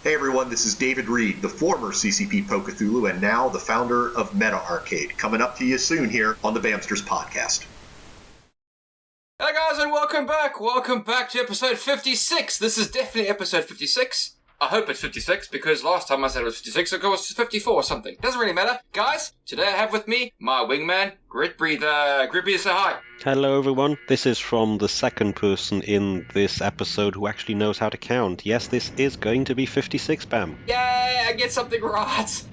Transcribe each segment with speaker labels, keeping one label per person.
Speaker 1: Hey everyone, this is David Reid, the former CCP Pokathulu and now the founder of MetaArcade, coming up to you soon here on the BAMMsters podcast.
Speaker 2: Hey guys, and welcome back. Welcome back to episode 56. This is definitely episode 56. I hope it's 56 because last time I said it was 56, it was 54 or something. Doesn't really matter. Guys, today I have with me my wingman, Grit Breather. Grit Breather, say hi.
Speaker 3: Hello everyone, this is from the second person in this episode who actually knows how to count. Yes, this is going to be 56, BAMM.
Speaker 2: Yay, I get something right.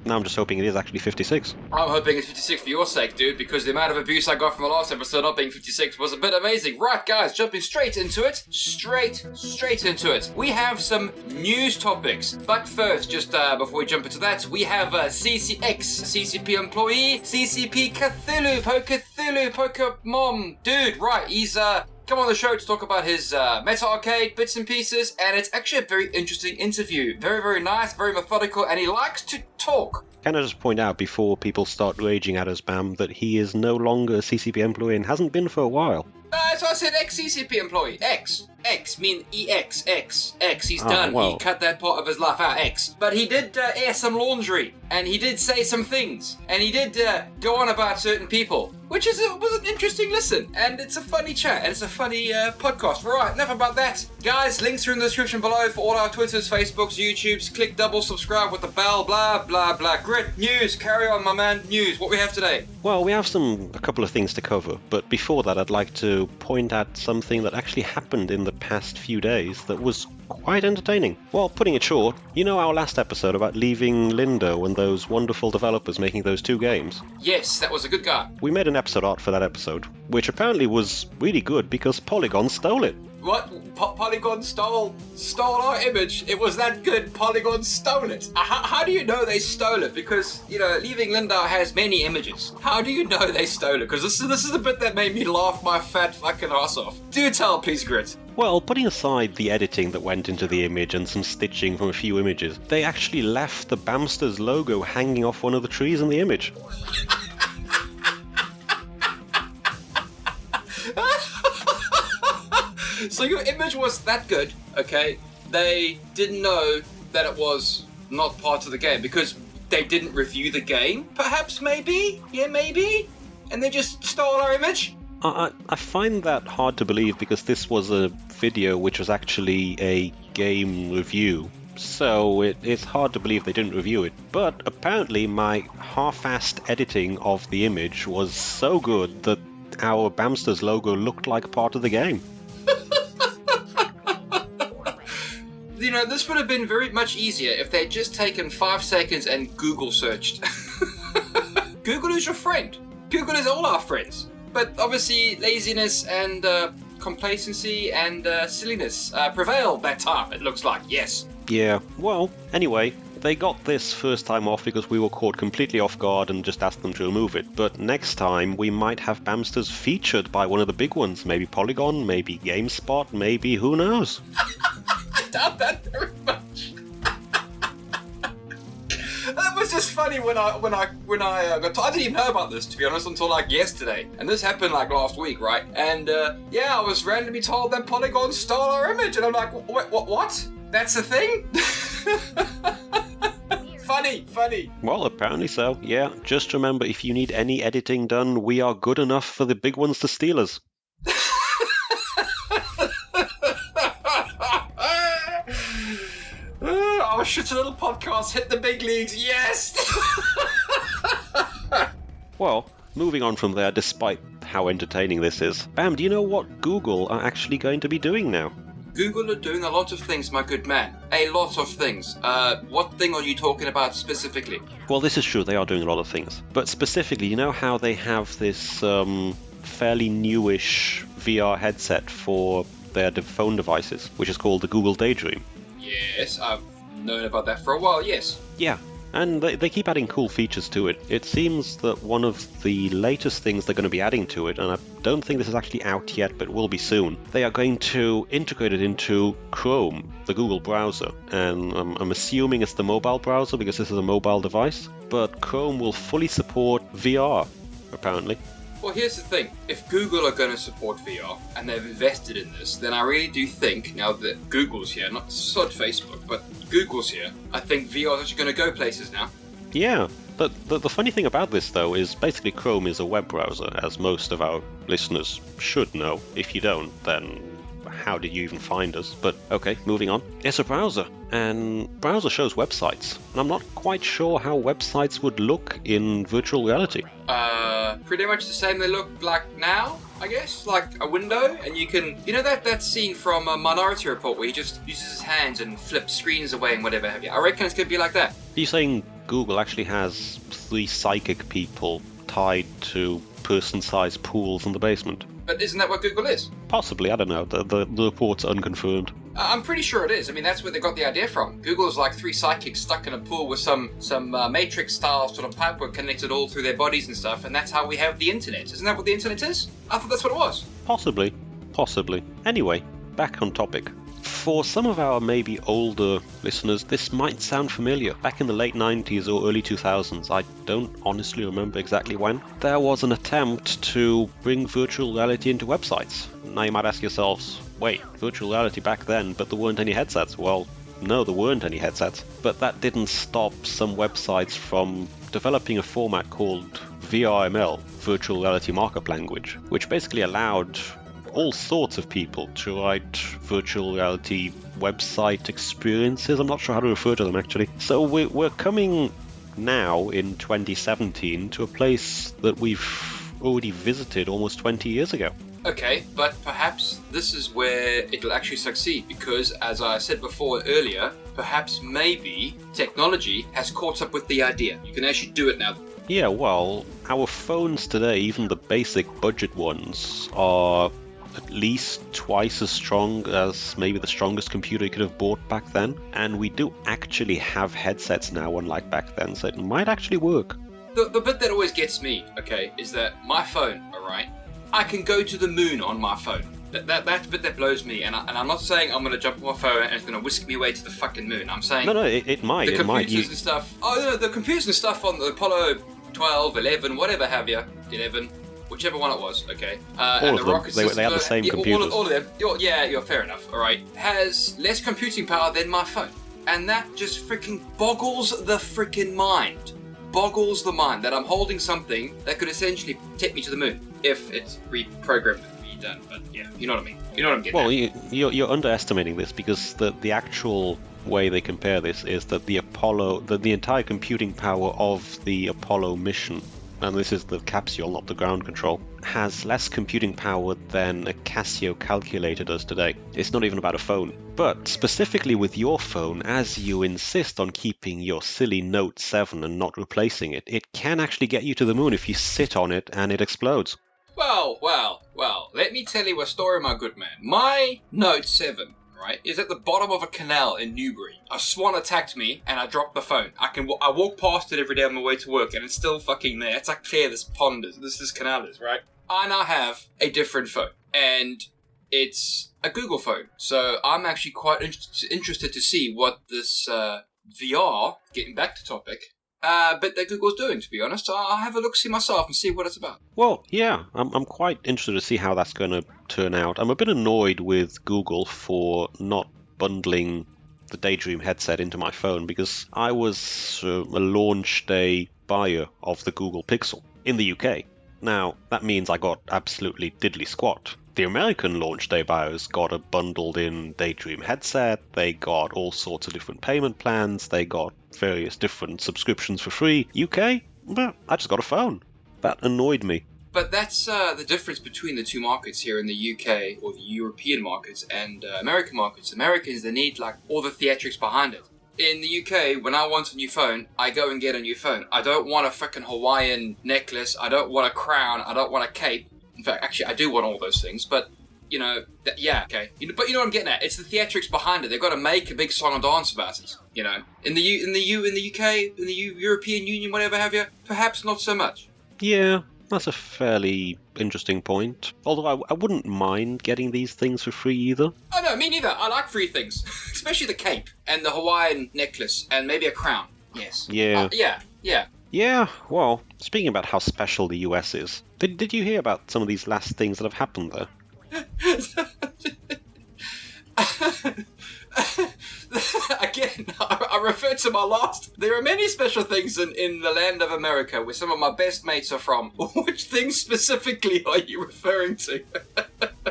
Speaker 3: Now I'm just hoping it is actually 56.
Speaker 2: I'm hoping it's 56 for your sake, dude, because the amount of abuse I got from the last episode not being 56 was a bit amazing. Right, guys, jumping straight into it. Straight into it. We have some news topics. But first, just before we jump into that, we have CCX, CCP employee, CCP Cthulhu, Pokemon. Dude, right, he's come on the show to talk about his MetaArcade bits and pieces, and it's actually a very interesting interview. Very, very nice, very methodical, and he likes to talk.
Speaker 3: Can I just point out before people start raging at us, BAMM, that he is no longer a CCP employee and hasn't been for a while.
Speaker 2: So I said ex-CCP employee. X mean EX, X. He's done.
Speaker 3: Well.
Speaker 2: He cut that part of his life out, X. But he did air some laundry, and he did say some things, and he did go on about certain people, which was an interesting listen, and it's a funny chat, and it's a funny podcast. Right, enough about that. Guys, links are in the description below for all our Twitters, Facebooks, YouTubes. Click double subscribe with the bell, blah, blah, blah. Grit, news, carry on, my man. News, what we have today?
Speaker 3: Well, we have a couple of things to cover, but before that I'd like to point at something that actually happened in the past few days that was quite entertaining. Well, putting it short, you know our last episode about leaving Lindo and those wonderful developers making those two games?
Speaker 2: Yes, that was a good guy.
Speaker 3: We made an episode art for that episode, which apparently was really good because Polygon stole it.
Speaker 2: What? Polygon stole our image? It was that good. Polygon stole it. How do you know they stole it? Because, you know, Leaving Lindau has many images. How do you know they stole it? Because this is the bit that made me laugh my fat fucking ass off. Do tell, please, Grit.
Speaker 3: Well, putting aside the editing that went into the image and some stitching from a few images, they actually left the BAMMsters logo hanging off one of the trees in the image.
Speaker 2: So your image was that good, okay? They didn't know that it was not part of the game because they didn't review the game, perhaps, maybe? Yeah, maybe? And they just stole our image?
Speaker 3: I find that hard to believe because this was a video which was actually a game review. So it's hard to believe they didn't review it. But apparently my half-assed editing of the image was so good that our BAMMsters logo looked like part of the game.
Speaker 2: You know, this would have been very much easier if they'd just taken 5 seconds and Google searched. Google is your friend. Google is all our friends. But obviously laziness and complacency and silliness prevailed that time, it looks like, yes.
Speaker 3: Yeah, well, anyway, they got this first time off because we were caught completely off guard and just asked them to remove it. But next time we might have BAMMsters featured by one of the big ones. Maybe Polygon, maybe GameSpot, maybe who knows.
Speaker 2: I doubt that very much. That was just funny when I didn't even know about this, to be honest, until like yesterday. And this happened like last week, right? And yeah, I was randomly told that Polygon stole our image, and I'm like, wait, what? That's a thing? Funny.
Speaker 3: Well, apparently so, yeah. Just remember, if you need any editing done, we are good enough for the big ones to steal us.
Speaker 2: Our shitty little podcast hit the big leagues, yes!
Speaker 3: Well, moving on from there, despite how entertaining this is, BAMM, do you know what Google are actually going to be doing now?
Speaker 2: Google are doing a lot of things, my good man. A lot of things. What thing are you talking about specifically?
Speaker 3: Well, this is true, they are doing a lot of things. But specifically, you know how they have this fairly newish VR headset for their phone devices, which is called the Google Daydream?
Speaker 2: Yes, I've known about that for a while, yes.
Speaker 3: Yeah, and they keep adding cool features to it. It seems that one of the latest things they're going to be adding to it, and I don't think this is actually out yet, but will be soon, they are going to integrate it into Chrome, the Google browser. And I'm assuming it's the mobile browser because this is a mobile device, but Chrome will fully support VR, apparently.
Speaker 2: Well, here's the thing. If Google are going to support VR, and they've invested in this, then I really do think, now that Google's here, not Facebook, but Google's here, I think VR is actually going to go places now.
Speaker 3: Yeah, but the funny thing about this, though, is basically Chrome is a web browser, as most of our listeners should know. If you don't, then how did you even find us? But okay, moving on. It's a browser, and browser shows websites. And I'm not quite sure how websites would look in virtual reality.
Speaker 2: Pretty much the same they look like now, I guess. Like a window, and you can... You know that scene from Minority Report where he just uses his hands and flips screens away and whatever have you? I reckon it's going to be like that.
Speaker 3: Are you saying Google actually has 3 psychic people tied to person-sized pools in the basement?
Speaker 2: But isn't that what Google is?
Speaker 3: Possibly, I don't know. The report's unconfirmed.
Speaker 2: I'm pretty sure it is. I mean, that's where they got the idea from. Google's like 3 psychics stuck in a pool with some Matrix-style sort of pipework connected all through their bodies and stuff, and that's how we have the internet. Isn't that what the internet is? I thought that's what it was.
Speaker 3: Possibly. Anyway, back on topic. For some of our maybe older listeners, this might sound familiar. Back in the late 90s or early 2000s, I don't honestly remember exactly when, there was an attempt to bring virtual reality into websites. Now you might ask yourselves, wait, virtual reality back then, but there weren't any headsets? Well, no, there weren't any headsets. But that didn't stop some websites from developing a format called VRML, Virtual Reality Markup Language, which basically allowed all sorts of people to write virtual reality website experiences. I'm not sure how to refer to them, actually. So we're coming now in 2017 to a place that we've already visited almost 20 years ago.
Speaker 2: Okay, but perhaps this is where it'll actually succeed, because as I said before earlier, perhaps maybe technology has caught up with the idea. You can actually do it now.
Speaker 3: Yeah, well, our phones today, even the basic budget ones, are at least twice as strong as maybe the strongest computer you could have bought back then. And we do actually have headsets now, unlike back then, so it might actually work.
Speaker 2: The bit that always gets me, okay, is that my phone, alright, I can go to the moon on my phone. That's the bit that blows me, and I'm not saying I'm going to jump on my phone and it's going to whisk me away to the fucking moon. I'm saying...
Speaker 3: No, it might.
Speaker 2: The computers and stuff... Oh, no, the computers and stuff on the Apollo 12, 11, whatever have you, 11... Whichever one it was, okay. And the rocket system,
Speaker 3: they had the same computers.
Speaker 2: All of them. You're fair enough, alright. Has less computing power than my phone. And that just freaking boggles the freaking mind. Boggles the mind that I'm holding something that could essentially take me to the moon. If it's reprogrammed to be done. But yeah, you know what I mean. You know what I'm getting at.
Speaker 3: Well, you're underestimating this, because the actual way they compare this is that the entire computing power of the Apollo mission, and this is the capsule, not the ground control, has less computing power than a Casio calculator does today. It's not even about a phone. But specifically with your phone, as you insist on keeping your silly Note 7 and not replacing it, it can actually get you to the moon if you sit on it and it explodes.
Speaker 2: Well, let me tell you a story, my good man. My Note 7, right, is at the bottom of a canal in Newbury. A swan attacked me and I dropped the phone. I walk past it every day on my way to work and it's still fucking there. It's how clear this pond is, this canal is, right? I now have a different phone, and it's a Google phone. So I'm actually quite interested to see what this VR, getting back to topic, bit that Google's doing, to be honest. I'll have a look-see myself and see what it's about.
Speaker 3: Well, yeah, I'm quite interested to see how that's going to turn out. I'm a bit annoyed with Google for not bundling the Daydream headset into my phone, because I was a launch day buyer of the Google Pixel in the UK. Now, that means I got absolutely diddly squat. The American launch day buyers got a bundled-in Daydream headset, they got all sorts of different payment plans, they got various different subscriptions for free. UK? Well, I just got a phone. That annoyed me.
Speaker 2: But that's the difference between the two markets here in the UK, or the European markets, and American markets. Americans, they need like all the theatrics behind it. In the UK, when I want a new phone, I go and get a new phone. I don't want a freaking Hawaiian necklace, I don't want a crown, I don't want a cape. In fact, actually, I do want all those things, but, you know, yeah, okay. But you know what I'm getting at? It's the theatrics behind it. They've got to make a big song and dance about it, you know. In the UK, in the European Union, whatever have you, perhaps not so much.
Speaker 3: Yeah, that's a fairly interesting point. Although I wouldn't mind getting these things for free either.
Speaker 2: Oh no, me neither. I like free things. Especially the cape and the Hawaiian necklace and maybe a crown. Yes.
Speaker 3: Yeah.
Speaker 2: Yeah.
Speaker 3: Yeah, well, speaking about how special the US is, did you hear about some of these last things that have happened there?
Speaker 2: Again, I refer to my last. There are many special things in the land of America where some of my best mates are from. Which things specifically are you referring to?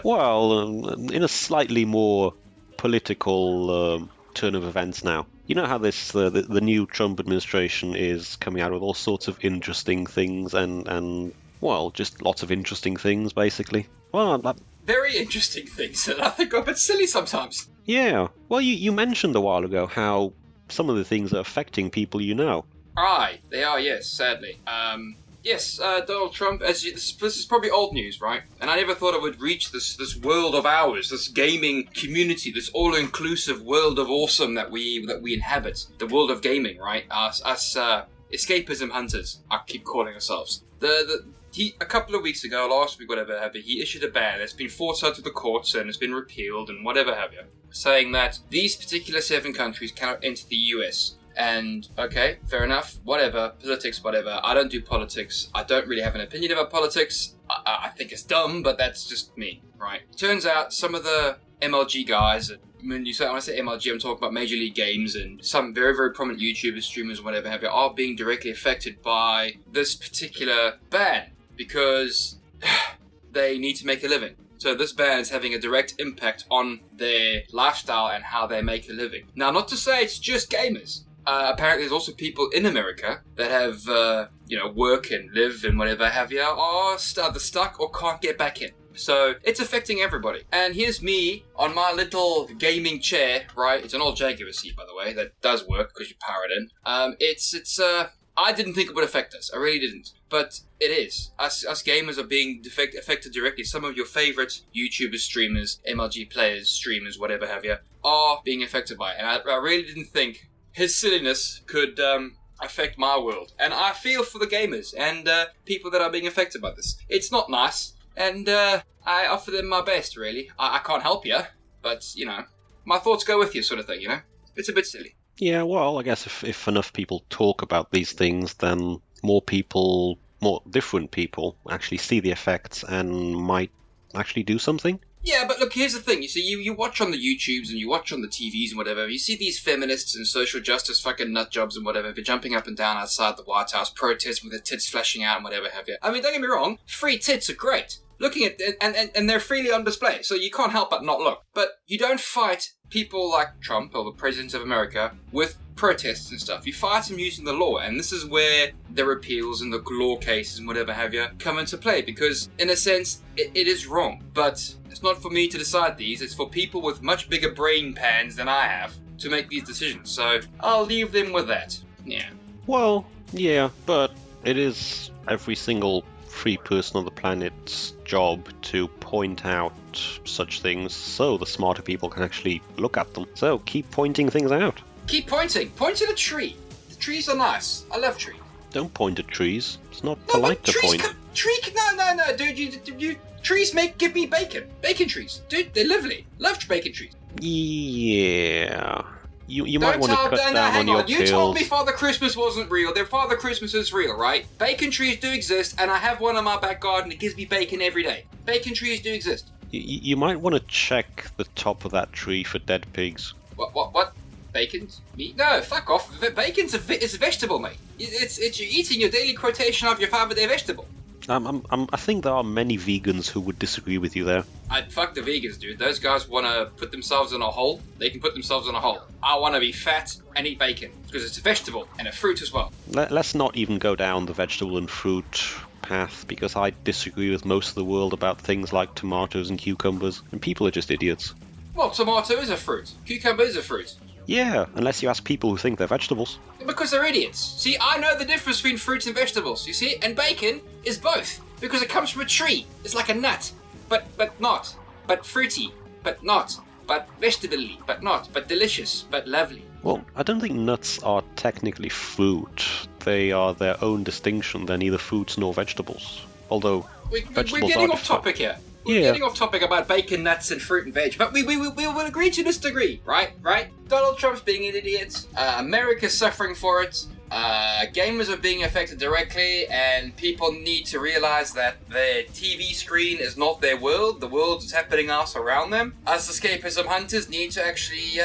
Speaker 3: Well, in a slightly more political turn of events now. You know how the new Trump administration is coming out with all sorts of interesting things and well, just lots of interesting things, basically. Well,
Speaker 2: Very interesting things that I think are a bit silly sometimes.
Speaker 3: yeah. Well, you mentioned a while ago how some of the things are affecting people you know.
Speaker 2: Aye, they are, yes, sadly. Yes, Donald Trump, this is probably old news, right? And I never thought it would reach this world of ours, this gaming community, this all-inclusive world of awesome that we inhabit. The world of gaming, right? Us escapism hunters, I keep calling ourselves. A couple of weeks ago, last week, whatever have you, he issued a ban that's been fought out to the courts and it's been repealed and whatever have you, saying that these particular 7 countries cannot enter the US. And, okay, fair enough, whatever, politics, whatever. I don't do politics. I don't really have an opinion about politics. I think it's dumb, but that's just me, right? Turns out some of the MLG guys, when I say MLG, I'm talking about Major League Games and some very, very prominent YouTubers, streamers, whatever have you, are being directly affected by this particular ban because they need to make a living. So this ban is having a direct impact on their lifestyle and how they make a living. Now, not to say it's just gamers. Apparently there's also people in America that have, work and live and whatever have you, are either stuck or can't get back in. So it's affecting everybody. And here's me on my little gaming chair, right? It's an old Jaguar seat, by the way, that does work because you power it in. I didn't think it would affect us. I really didn't. But it is. Us gamers are being affected directly. Some of your favorite YouTubers, streamers, MLG players, streamers, whatever have you, are being affected by it. And I really didn't think his silliness could affect my world. And I feel for the gamers and people that are being affected by this. It's not nice. And I offer them my best, really. I can't help you. But, my thoughts go with you sort of thing, It's a bit silly.
Speaker 3: Yeah, well, I guess if enough people talk about these things, then more different people actually see the effects and might actually do something.
Speaker 2: Yeah, but look, here's the thing. You see, you watch on the YouTubes and you watch on the TVs and whatever, you see these feminists and social justice fucking nutjobs and whatever, they're jumping up and down outside the White House, protesting with their tits flashing out and whatever have you. I mean, don't get me wrong, free tits are great. Looking at and they're freely on display, so you can't help but not look. But you don't fight people like Trump or the President of America with protests and stuff. You fight them using the law, and this is where the repeals and the law cases and whatever have you come into play, because in a sense it is wrong. But it's not for me to decide these, it's for people with much bigger brain pans than I have to make these decisions, so I'll leave them with that. Yeah.
Speaker 3: Well, yeah, but it is every single free person on the planet's job to point out such things so the smarter people can actually look at them. So keep pointing things out.
Speaker 2: Keep pointing. Point at a tree. The trees are nice. I love trees.
Speaker 3: Don't point at trees. It's not polite to point.
Speaker 2: No, dude. You trees give me bacon. Bacon trees. Dude, they're lovely. Love bacon trees.
Speaker 3: Yeah. You might want to cut down on your kills.
Speaker 2: You told me Father Christmas wasn't real. Then Father Christmas is real, right? Bacon trees do exist, and I have one in my back garden that gives me bacon every day. Bacon trees do exist.
Speaker 3: You might want to check the top of that tree for dead pigs.
Speaker 2: What? Bacon's meat? No, fuck off. Bacon's it's a vegetable, mate. It's you're eating your daily quotation of your 5-a-day vegetable.
Speaker 3: I think there are many vegans who would disagree with you there.
Speaker 2: I'd fuck the vegans, dude. Those guys want to put themselves in a hole. They can put themselves in a hole. I want to be fat and eat bacon because it's a vegetable and a fruit as well.
Speaker 3: Let's not even go down the vegetable and fruit path, because I disagree with most of the world about things like tomatoes and cucumbers, and people are just idiots.
Speaker 2: Well, tomato is a fruit. Cucumber is a fruit.
Speaker 3: Yeah, unless you ask people who think they're vegetables.
Speaker 2: Because they're idiots. See, I know the difference between fruits and vegetables, you see? And bacon is both. Because it comes from a tree. It's like a nut. But not. But fruity. But not. But vegetable-y. But not. But delicious. But lovely.
Speaker 3: Well, I don't think nuts are technically fruit. They are their own distinction. They're neither fruits nor vegetables. Although, vegetables
Speaker 2: we're getting
Speaker 3: are
Speaker 2: off topic here. We're getting off topic about bacon, nuts, and fruit and veg, but we will agree to disagree, right? Donald Trump's being an idiot. America's suffering for it. Gamers are being affected directly, and people need to realize that their TV screen is not their world. The world is happening else around them. Us escapism hunters need to actually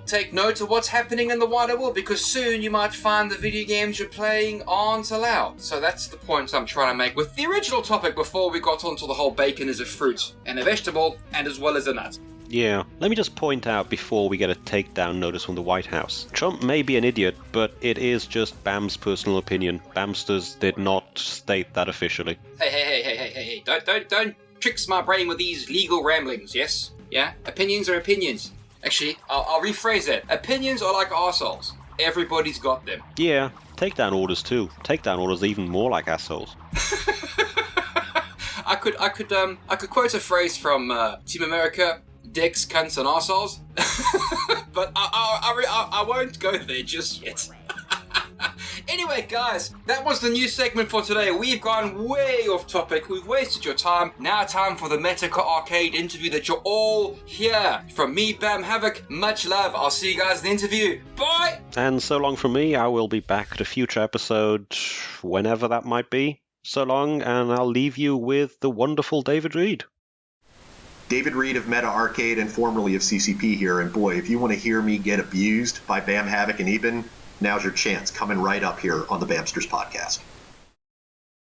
Speaker 2: take note of what's happening in the wider world, because soon you might find the video games you're playing aren't allowed. So that's the point I'm trying to make with the original topic before we got onto the whole bacon is a fruit and a vegetable and as well as a nut.
Speaker 3: Yeah, let me just point out before we get a takedown notice from the White House. Trump may be an idiot, but it is just BAMM's personal opinion. BAMMsters did not state that officially.
Speaker 2: Hey, don't tricks my brain with these legal ramblings, yes? Yeah? Opinions are opinions. Actually, I'll rephrase it. Opinions are like arseholes. Everybody's got them.
Speaker 3: Yeah, takedown orders too. Takedown orders are even more like assholes.
Speaker 2: I could quote a phrase from Team America: dicks, cunts, and arseholes. But I won't go there just yet. Anyway, guys, that was the new segment for today. We've gone way off topic. We've wasted your time. Now time for the MetaArcade interview that you're all here. From me, BAMM Havoc, much love. I'll see you guys in the interview. Bye!
Speaker 3: And so long from me. I will be back at a future episode, whenever that might be. So long, and I'll leave you with the wonderful David Reid.
Speaker 1: David Reid of MetaArcade and formerly of CCP here. And boy, if you want to hear me get abused by BAMM Havoc and Eben, now's your chance, coming right up here on the BAMMsters podcast.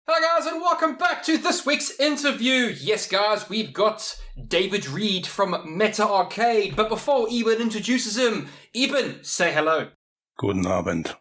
Speaker 2: Hello guys, and welcome back to this week's interview. Yes guys, we've got David Reid from MetaArcade. But before Eben introduces him, Eben, say hello.
Speaker 4: Guten Abend.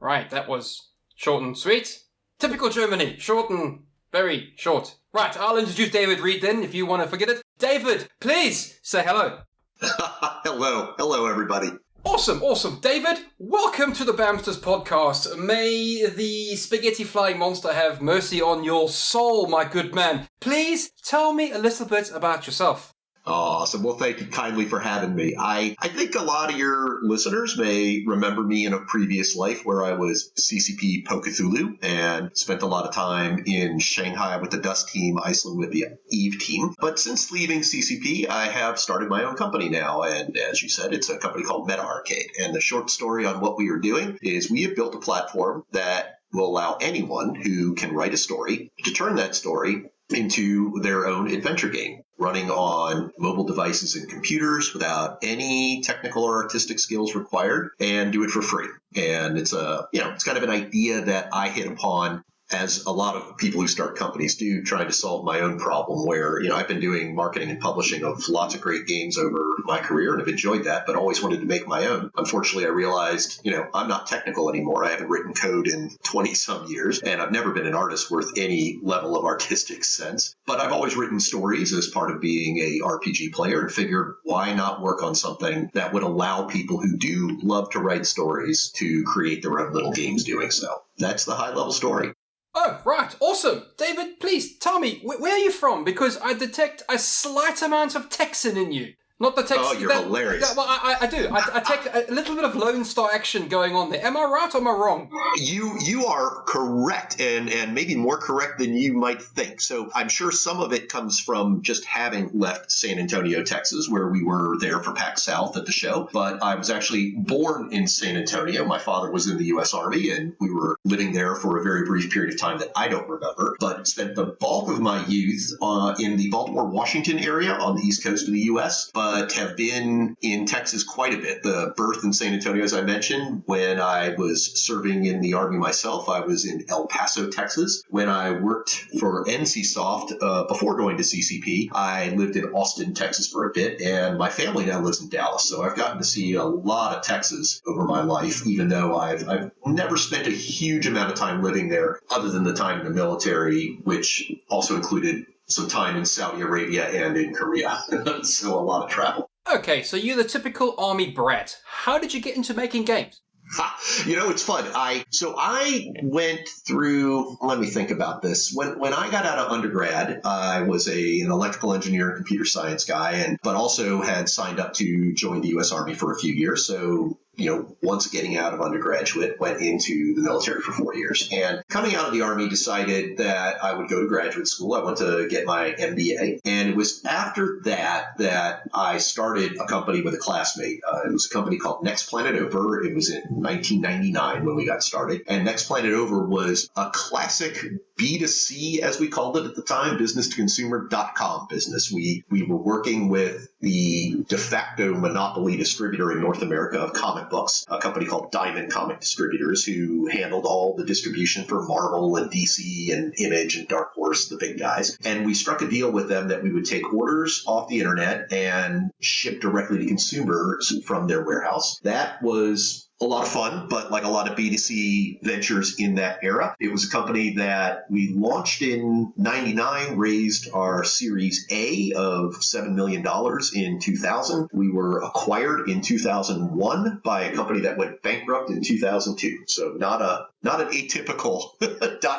Speaker 2: Right, that was short and sweet. Typical Germany, short and very short. Right, I'll introduce David Reid then, if you want to forget it. David, please say hello.
Speaker 1: Hello everybody.
Speaker 2: Awesome. David, welcome to the BAMMsters podcast. May the spaghetti flying monster have mercy on your soul, my good man. Please tell me a little bit about yourself.
Speaker 1: Awesome. Well, thank you kindly for having me. I think a lot of your listeners may remember me in a previous life where I was CCP Pokathulu and spent a lot of time in Shanghai with the Dust team, Iceland with the Eve team. But since leaving CCP, I have started my own company now. And as you said, it's a company called MetaArcade. And the short story on what we are doing is we have built a platform that will allow anyone who can write a story to turn that story into their own adventure game, running on mobile devices and computers without any technical or artistic skills required, and do it for free. And it's it's kind of an idea that I hit upon, as a lot of people who start companies do, trying to solve my own problem where, I've been doing marketing and publishing of lots of great games over my career and have enjoyed that, but always wanted to make my own. Unfortunately, I realized, I'm not technical anymore. I haven't written code in 20 some years, and I've never been an artist worth any level of artistic sense. But I've always written stories as part of being a RPG player and figured, why not work on something that would allow people who do love to write stories to create their own little games doing so. That's the high level story.
Speaker 2: Oh, right. Awesome. David, please tell me, where are you from? Because I detect a slight amount of Texan in you. Not the Texan.
Speaker 1: Oh, you're hilarious.
Speaker 2: Well, I do. I take a little bit of Lone Star action going on there. Am I right or am I wrong?
Speaker 1: You are correct, and maybe more correct than you might think. So I'm sure some of it comes from just having left San Antonio, Texas, where we were there for PAX South at the show. But I was actually born in San Antonio. My father was in the U.S. Army, and we were living there for a very brief period of time that I don't remember, but spent the bulk of my youth in the Baltimore, Washington area on the East Coast of the U.S., but have been in Texas quite a bit. The birth in San Antonio, as I mentioned, when I was serving in the Army myself, I was in El Paso, Texas. When I worked for NCSoft before going to CCP, I lived in Austin, Texas for a bit, and my family now lives in Dallas. So I've gotten to see a lot of Texas over my life, even though I've never spent a huge amount of time living there other than the time in the military, which also included some time in Saudi Arabia and in Korea. So a lot of travel.
Speaker 2: Okay, so you're the typical army brat. How did you get into making games?
Speaker 1: It's fun. I went through, let me think about this. When I got out of undergrad, I was an electrical engineer and computer science guy, but also had signed up to join the U.S. Army for a few years. So once getting out of undergraduate, went into the military for 4 years. And coming out of the Army, decided that I would go to graduate school. I went to get my MBA. And it was after that I started a company with a classmate. It was a company called Next Planet Over. It was in 1999 when we got started. And Next Planet Over was a classic B2C, as we called it at the time, business-to-consumer.com business. We were working with the de facto monopoly distributor in North America of comic books, a company called Diamond Comic Distributors, who handled all the distribution for Marvel and DC and Image and Dark Horse, the big guys. And we struck a deal with them that we would take orders off the internet and ship directly to consumers from their warehouse. That was a lot of fun, but like a lot of B2C ventures in that era. It was a company that we launched in 99, raised our Series A of $7 million in 2000. We were acquired in 2001 by a company that went bankrupt in 2002. So not an atypical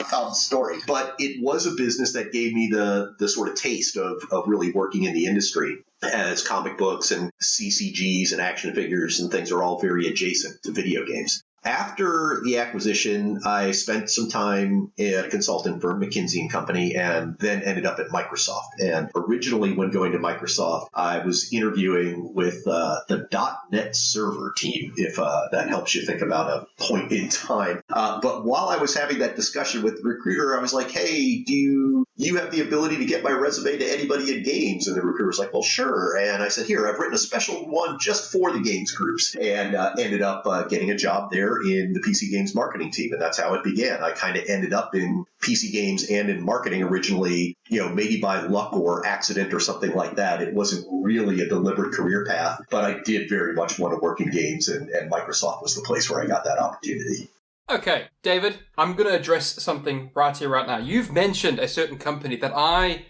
Speaker 1: .com story, but it was a business that gave me the sort of taste of really working in the industry, as comic books and CCGs and action figures and things are all very adjacent to video games. After the acquisition, I spent some time at a consulting firm, McKinsey & Company, and then ended up at Microsoft. And originally, when going to Microsoft, I was interviewing with the .NET Server team, if that helps you think about a point in time. But while I was having that discussion with the recruiter, I was like, hey, do you have the ability to get my resume to anybody in games? And the recruiter was like, well, sure. And I said, here, I've written a special one just for the games groups, and ended up getting a job there in the PC Games marketing team. And that's how it began. I kind of ended up in PC Games and in marketing originally, maybe by luck or accident or something like that. It wasn't really a deliberate career path, but I did very much want to work in games, and Microsoft was the place where I got that opportunity.
Speaker 2: Okay, David, I'm going to address something right here, right now. You've mentioned a certain company that I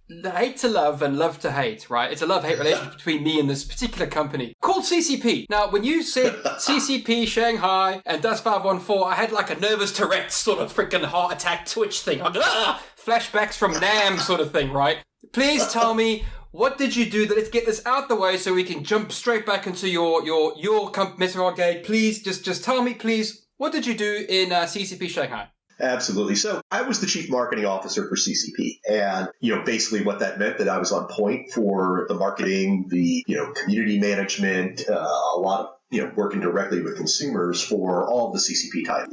Speaker 2: hate to love and love to hate, right? It's a love-hate relationship between me and this particular company called CCP. Now, when you said CCP, Shanghai, and Dust 514, I had like a nervous Tourette sort of freaking heart attack twitch thing. Flashbacks from Nam sort of thing, right? Please tell me, what did you do? Let's get this out the way so we can jump straight back into your MetaArcade. Please, just tell me, please, what did you do in CCP Shanghai?
Speaker 1: Absolutely. So I was the chief marketing officer for CCP. And, basically what that meant that I was on point for the marketing, the, community management, a lot of, working directly with consumers for all of the CCP type.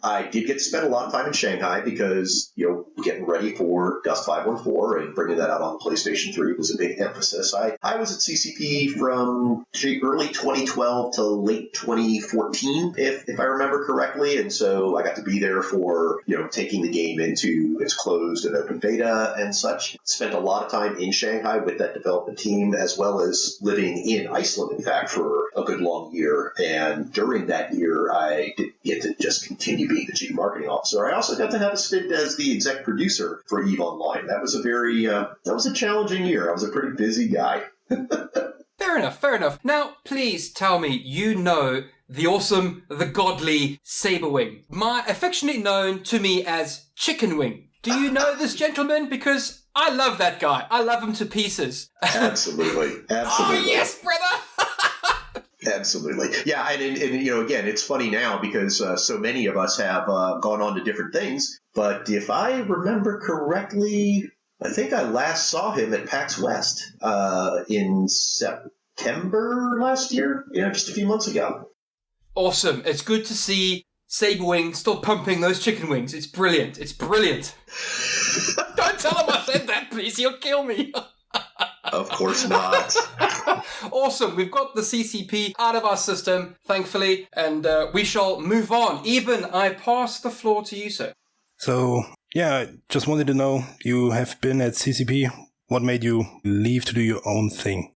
Speaker 1: I did get to spend a lot of time in Shanghai because, getting ready for Dust 514 and bringing that out on the PlayStation 3 was a big emphasis. I was at CCP from early 2012 to late 2014, if I remember correctly. And so I got to be there for, taking the game into its closed and open beta and such. Spent a lot of time in Shanghai with that development team, as well as living in Iceland, in fact, for a good long year. And during that year, I did get to just continue being the chief marketing officer. I also got to have a stint as the exec producer for EVE Online. That was a challenging year. I was a pretty busy guy.
Speaker 2: Fair enough. Now, please tell me the awesome, the godly Saberwing, affectionately known to me as Chicken Wing. Do you know this gentleman? Because I love that guy. I love him to pieces.
Speaker 1: Absolutely.
Speaker 2: Oh, yes, brother!
Speaker 1: Absolutely. Yeah, and again, it's funny now because so many of us have gone on to different things. But if I remember correctly, I think I last saw him at PAX West in September last year, just a few months ago.
Speaker 2: Awesome. It's good to see Saberwing still pumping those chicken wings. It's brilliant. Don't tell him I said that, please. He'll kill me.
Speaker 1: Of course not.
Speaker 2: Awesome. We've got the CCP out of our system, thankfully, and we shall move on. Eben, I pass the floor to you, sir.
Speaker 4: So, I just wanted to know, you have been at CCP. What made you leave to do your own thing?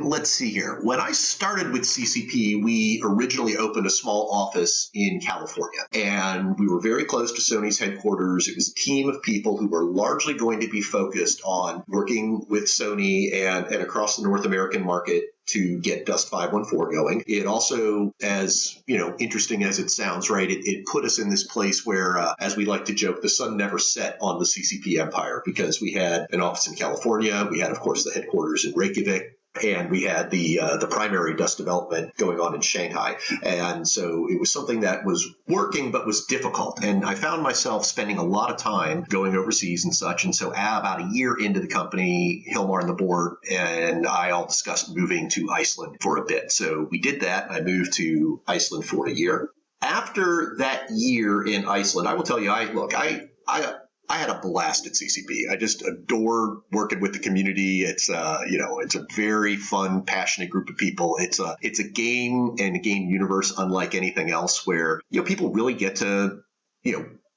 Speaker 1: Let's see here. When I started with CCP, we originally opened a small office in California, and we were very close to Sony's headquarters. It was a team of people who were largely going to be focused on working with Sony and across the North American market to get Dust 514 going. It also, as interesting as it sounds, right, it put us in this place where, as we like to joke, the sun never set on the CCP empire, because we had an office in California. We had, of course, the headquarters in Reykjavik. and we had the primary dust development going on in Shanghai. And so it was something that was working but was difficult. And I found myself spending a lot of time going overseas and such. And so about a year into the company, Hilmar and the board and I all discussed moving to Iceland for a bit. So we did that. I moved to Iceland for a year. After that year in Iceland, I will tell you, I had a blast at CCP. I just adore working with the community. It's it's a very fun, passionate group of people. It's a game and a game universe unlike anything else, where people really get to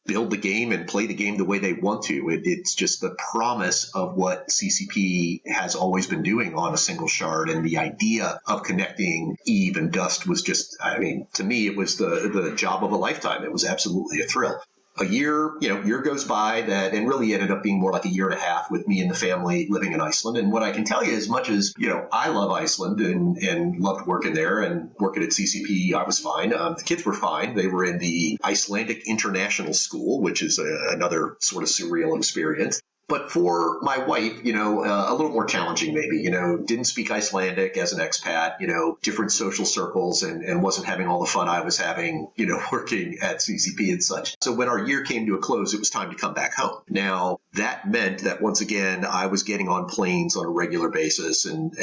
Speaker 1: build the game and play the game the way they want to. It's just the promise of what CCP has always been doing on a single shard, and the idea of connecting Eve and Dust was just, to me, it was the job of a lifetime. It was absolutely a thrill. A year goes by that, and really ended up being more like a year and a half with me and the family living in Iceland. And what I can tell you, as much as, I love Iceland and loved working there and working at CCP, I was fine. The kids were fine. They were in the Icelandic International School, which is another sort of surreal experience. But for my wife, a little more challenging maybe, didn't speak Icelandic as an expat, different social circles, and wasn't having all the fun I was having, working at CCP and such. So when our year came to a close, it was time to come back home. Now, that meant that once again, I was getting on planes on a regular basis and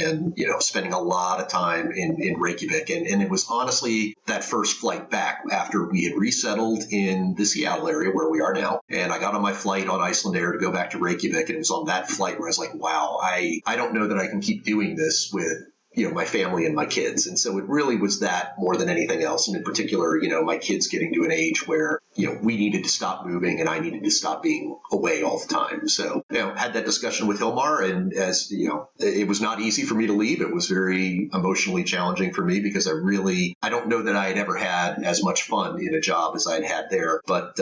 Speaker 1: spending a lot of time in Reykjavik. And it was honestly that first flight back after we had resettled in the Seattle area where we are now. And I got on my flight on Icelandair to go back to Reykjavik, and it was on that flight where I was like, wow, I don't know that I can keep doing this with my family and my kids. And so it really was that more than anything else. And in particular, my kids getting to an age where, we needed to stop moving and I needed to stop being away all the time. So, had that discussion with Hilmar, and as, it was not easy for me to leave. It was very emotionally challenging for me because I don't know that I had ever had as much fun in a job as I'd had there. But,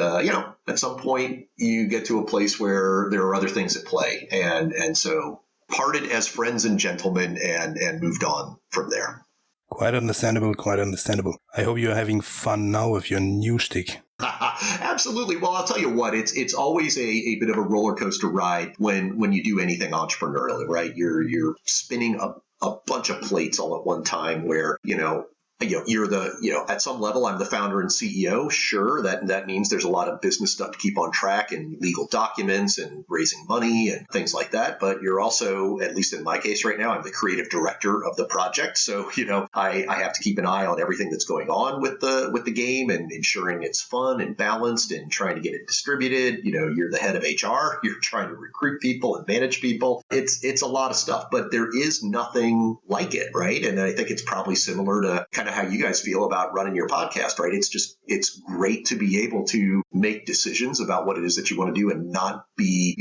Speaker 1: at some point you get to a place where there are other things at play. And so parted as friends and gentlemen and moved on from there.
Speaker 4: Quite understandable, quite understandable. I hope you're having fun now with your new stick.
Speaker 1: Absolutely. Well, I'll tell you what, it's always a bit of a roller coaster ride when you do anything entrepreneurial, right? You're spinning a bunch of plates all at one time where, you're at some level, I'm the founder and CEO. Sure, that means there's a lot of business stuff to keep on track and legal documents and raising money and things like that. But you're also, at least in my case right now, I'm the creative director of the project. So, I have to keep an eye on everything that's going on with the game and ensuring it's fun and balanced and trying to get it distributed. You're the head of HR. You're trying to recruit people and manage people. It's a lot of stuff, but there is nothing like it, right? And I think it's probably similar to kind of how you guys feel about running your podcast, right? It's great to be able to make decisions about what it is that you want to do and not be,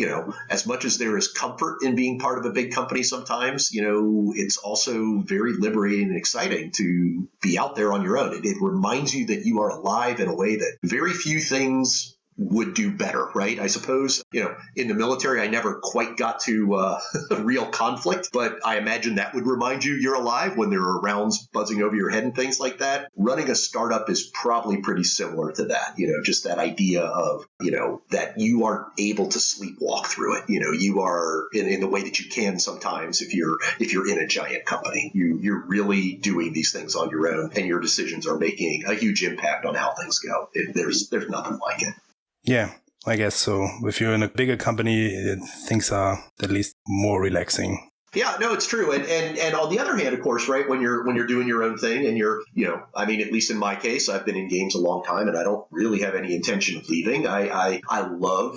Speaker 1: as much as there is comfort in being part of a big company sometimes, it's also very liberating and exciting to be out there on your own. It reminds you that you are alive in a way that very few things would do better, right? I suppose, in the military, I never quite got to real conflict, but I imagine that would remind you you're alive when there are rounds buzzing over your head and things like that. Running a startup is probably pretty similar to that, just that idea of, that you are able to sleepwalk through it. You are in the way that you can sometimes if you're in a giant company. You're really doing these things on your own, and your decisions are making a huge impact on how things go. There's nothing like it.
Speaker 4: Yeah, I guess so. If you're in a bigger company, things are at least more relaxing.
Speaker 1: Yeah, no, it's true. And on the other hand, of course, right, when you're doing your own thing and you're, at least in my case, I've been in games a long time and I don't really have any intention of leaving. I love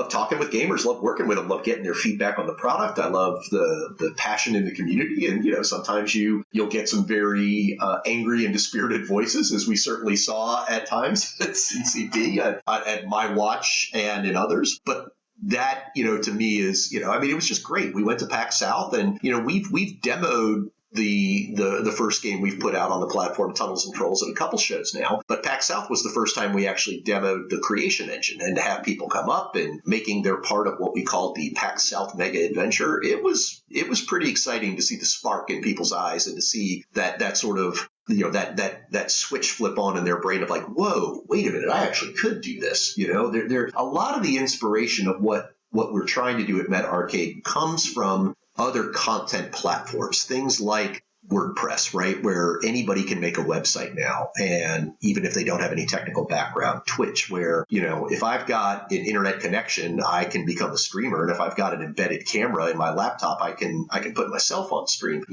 Speaker 1: talking with gamers, love working with them, love getting their feedback on the product. I love the passion in the community. And, sometimes you'll get some very angry and dispirited voices, as we certainly saw at times at CCP, at my watch and in others. But that, to me is, it was just great. We went to PAX South and, we've demoed the first game we've put out on the platform, Tunnels and Trolls, at a couple shows now. But PAX South was the first time we actually demoed the creation engine, and to have people come up and making their part of what we called the PAX South Mega Adventure, it was pretty exciting to see the spark in people's eyes and to see that sort of, that switch flip on in their brain of like, whoa, wait a minute, I actually could do this. There a lot of the inspiration of what we're trying to do at MetaArcade comes from other content platforms, things like WordPress, right, where anybody can make a website now, and even if they don't have any technical background, Twitch, where, if I've got an internet connection, I can become a streamer, and if I've got an embedded camera in my laptop, I can put myself on stream.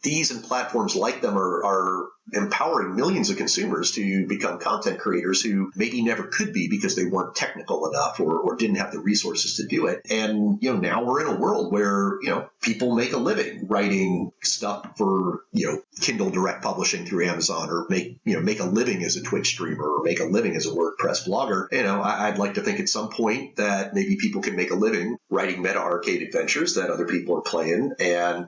Speaker 1: These and platforms like them are empowering millions of consumers to become content creators who maybe never could be because they weren't technical enough or didn't have the resources to do it. And, now we're in a world where, people make a living writing stuff for, Kindle Direct Publishing through Amazon, or make a living as a Twitch streamer, or make a living as a WordPress blogger. I'd like to think at some point that maybe people can make a living writing MetaArcade Adventures that other people are playing. And,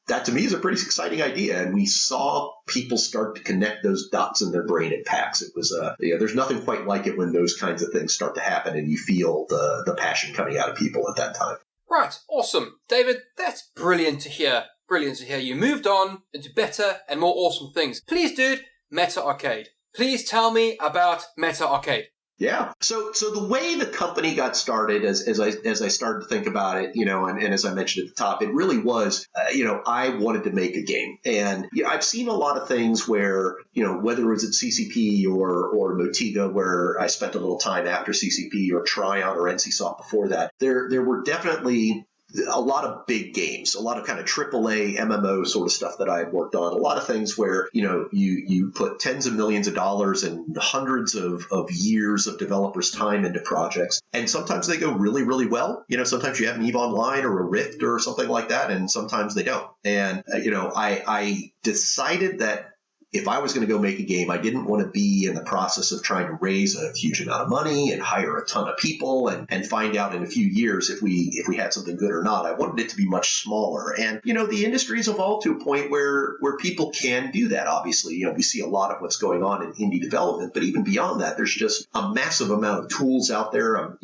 Speaker 1: that to me is a pretty exciting idea, and we saw people start to connect those dots in their brain at PAX. It was there's nothing quite like it when those kinds of things start to happen, and you feel the passion coming out of people at that time.
Speaker 2: Right, awesome, David. That's brilliant to hear. Brilliant to hear. You moved on into better and more awesome things. Please, dude, MetaArcade. Please tell me about MetaArcade.
Speaker 1: Yeah. So the way the company got started, as I started to think about it, and as I mentioned at the top, it really was, I wanted to make a game. And I've seen a lot of things where, whether it was at CCP or Motiga, where I spent a little time after CCP, or Tryon or NCSoft before that, there were definitely a lot of big games, a lot of kind of AAA MMO sort of stuff that I had worked on, a lot of things where, you put tens of millions of dollars and hundreds of years of developers' time into projects. And sometimes they go really, really well. Sometimes you have an EVE Online or a Rift or something like that, and sometimes they don't. And, I decided that if I was going to go make a game, I didn't want to be in the process of trying to raise a huge amount of money and hire a ton of people and find out in a few years if we had something good or not. I wanted it to be much smaller. And, the industry's evolved to a point where people can do that, obviously. We see a lot of what's going on in indie development, but even beyond that, there's just a massive amount of tools out there, a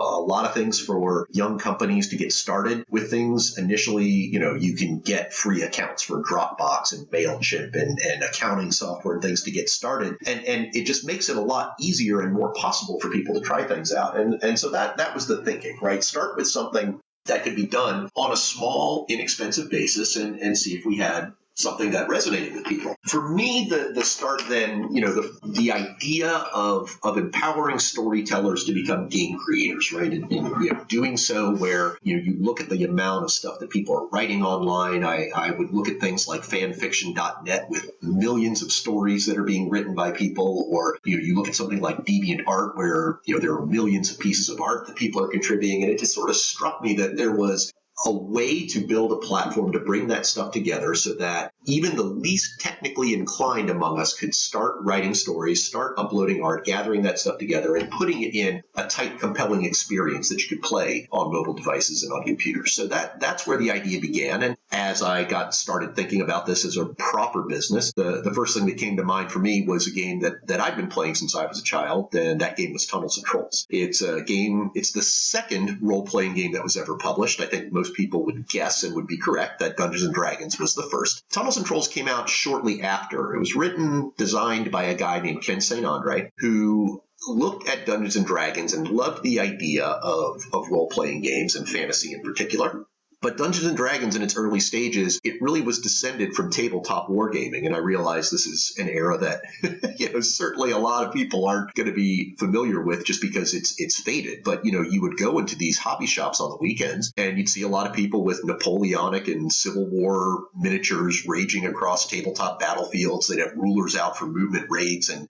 Speaker 1: lot of things for young companies to get started with things. Initially, you can get free accounts for Dropbox and MailChimp and accounting software and things to get started. And it just makes it a lot easier and more possible for people to try things out. And so that was the thinking, right? Start with something that could be done on a small, inexpensive basis and see if we had something that resonated with people. For me, the start then, the idea of empowering storytellers to become game creators, right? And doing so where, you look at the amount of stuff that people are writing online. I would look at things like fanfiction.net with millions of stories that are being written by people, or, you look at something like DeviantArt where, there are millions of pieces of art that people are contributing. And it just sort of struck me that there was a way to build a platform to bring that stuff together so that even the least technically inclined among us could start writing stories, start uploading art, gathering that stuff together, and putting it in a tight, compelling experience that you could play on mobile devices and on computers. So that's where the idea began. And as I got started thinking about this as a proper business, the first thing that came to mind for me was a game that I'd been playing since I was a child, and that game was Tunnels and Trolls. It's a game, it's the second role-playing game that was ever published. I think most people would guess and would be correct that Dungeons & Dragons was the first. Tunnels and Trolls came out shortly after. It was written, designed by a guy named Ken St. Andre, who looked at Dungeons & Dragons and loved the idea of role-playing games and fantasy in particular. But Dungeons & Dragons in its early stages, it really was descended from tabletop wargaming. And I realize this is an era that, certainly a lot of people aren't going to be familiar with just because it's faded. But, you would go into these hobby shops on the weekends and you'd see a lot of people with Napoleonic and Civil War miniatures raging across tabletop battlefields. They'd have rulers out for movement raids and,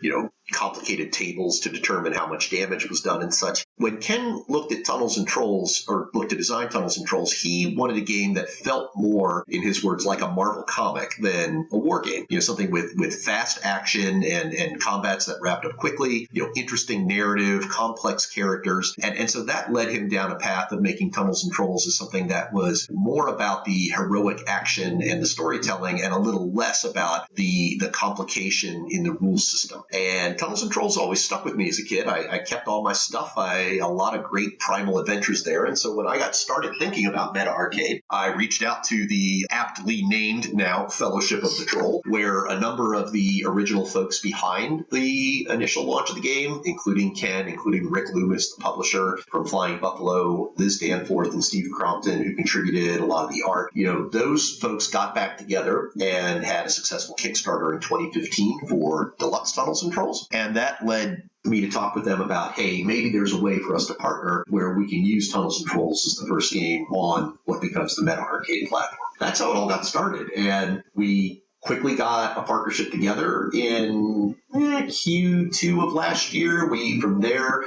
Speaker 1: complicated tables to determine how much damage was done and such. When Ken looked at Tunnels and Trolls, or looked to design Tunnels and Trolls, he wanted a game that felt more, in his words, like a Marvel comic than a war game. Something with fast action and combats that wrapped up quickly, interesting narrative, complex characters. And so that led him down a path of making Tunnels and Trolls as something that was more about the heroic action and the storytelling and a little less about the complication in the rules system. And Tunnels and Trolls always stuck with me as a kid. I kept all my stuff. A lot of great primal adventures there. And so when I got started thinking about MetaArcade, I reached out to the aptly named now Fellowship of the Troll, where a number of the original folks behind the initial launch of the game, including Ken, including Rick Loomis, the publisher from Flying Buffalo, Liz Danforth, and Steve Crompton, who contributed a lot of the art. Those folks got back together and had a successful Kickstarter in 2015 for Deluxe Tunnels and Trolls. And that led me to talk with them about, hey, maybe there's a way for us to partner where we can use Tunnels and Trolls as the first game on what becomes the MetaArcade platform. That's how it all got started. And we quickly got a partnership together in Q2 of last year. We, from there,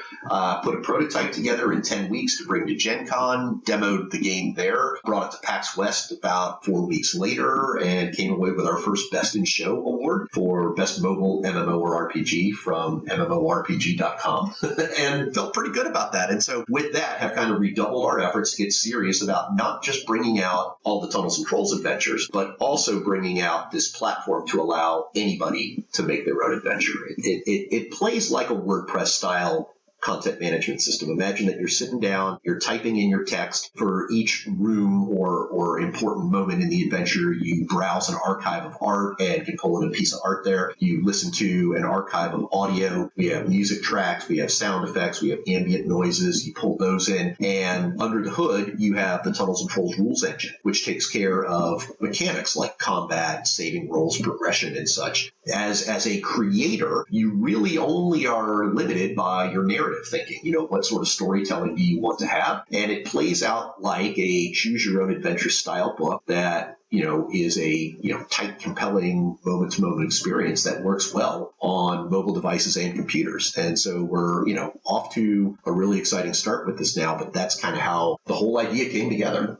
Speaker 1: put a prototype together in 10 weeks to bring to Gen Con, demoed the game there, brought it to PAX West about 4 weeks later, and came away with our first Best in Show award for Best Mobile MMO or RPG from MMORPG.com, and felt pretty good about that. And so with that, have kind of redoubled our efforts to get serious about not just bringing out all the Tunnels and Trolls adventures, but also bringing out this platform to allow anybody to make their own adventure. It plays like a WordPress style content management system. Imagine that you're sitting down, you're typing in your text for each room or important moment in the adventure. You browse an archive of art and can pull in a piece of art there. You listen to an archive of audio. We have music tracks, we have sound effects, we have ambient noises. You pull those in, and under the hood, you have the Tunnels and Trolls rules engine, which takes care of mechanics like combat, saving rolls, progression, and such. As a creator, you really only are limited by your narrative thinking. What sort of storytelling do you want to have? And it plays out like a choose your own adventure style book that is a tight, compelling moment-to-moment experience that works well on mobile devices and computers. And so we're off to a really exciting start with this now, but that's kind of how the whole idea came together.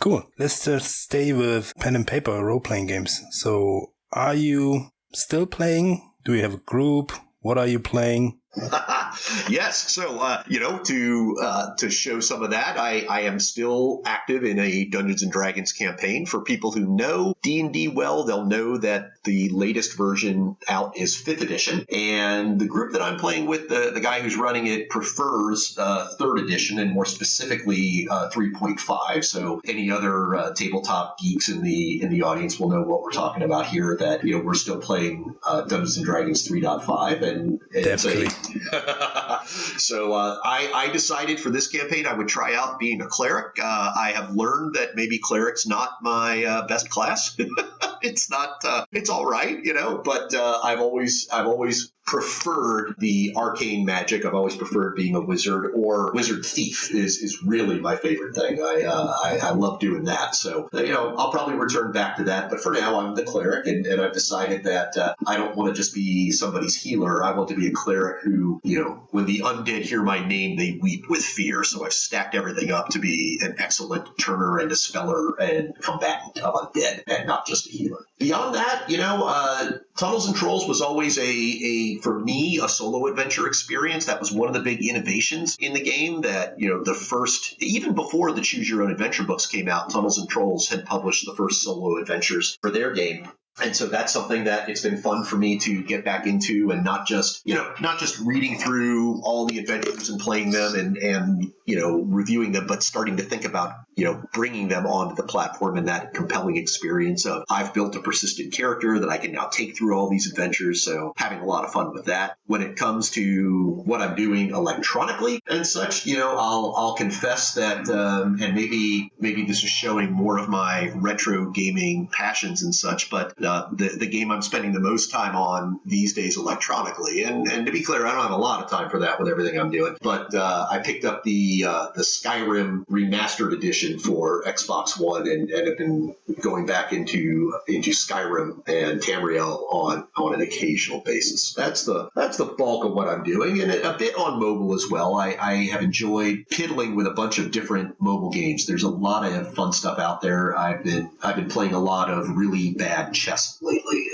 Speaker 4: Cool. Let's just stay with pen and paper role-playing games. So are you still playing? Do you have a group? What are you playing?
Speaker 1: Yes. So, to show some of that, I am still active in a Dungeons and Dragons campaign. For people who know D&D well, they'll know that the latest version out is 5th edition. And the group that I'm playing with, the guy who's running it, prefers 3rd edition, and more specifically 3.5. So any other tabletop geeks in the audience will know what we're talking about here, that we're still playing Dungeons and Dragons 3.5. And
Speaker 4: definitely.
Speaker 1: So I decided for this campaign I would try out being a cleric. I have learned that maybe cleric's not my best class. It's not. It's all right, But I've always preferred the arcane magic. I've always preferred being a wizard, or wizard thief is really my favorite thing. I love doing that. So I'll probably return back to that. But for now, I'm the cleric, and I've decided that I don't want to just be somebody's healer. I want to be a cleric who, when the undead hear my name, they weep with fear. So I've stacked everything up to be an excellent turner and dispeller and combatant of undead, and not just a healer. Beyond that, Tunnels and Trolls was always for me, a solo adventure experience. That was one of the big innovations in the game, that, the first, even before the Choose Your Own Adventure books came out, Tunnels and Trolls had published the first solo adventures for their game. And so that's something that it's been fun for me to get back into, and not just reading through all the adventures and playing them and reviewing them, but starting to think about, bringing them onto the platform, and that compelling experience of, I've built a persistent character that I can now take through all these adventures. So having a lot of fun with that. When it comes to what I'm doing electronically and such, I'll confess that, and maybe this is showing more of my retro gaming passions and such, but the game I'm spending the most time on these days electronically, and to be clear, I don't have a lot of time for that with everything I'm doing, but I picked up the Skyrim remastered edition for Xbox One, and have been going back into Skyrim and Tamriel on an occasional basis. That's the bulk of what I'm doing, and a bit on mobile as well. I have enjoyed piddling with a bunch of different mobile games. There's a lot of fun stuff out there. I've been playing a lot of really bad chess lately,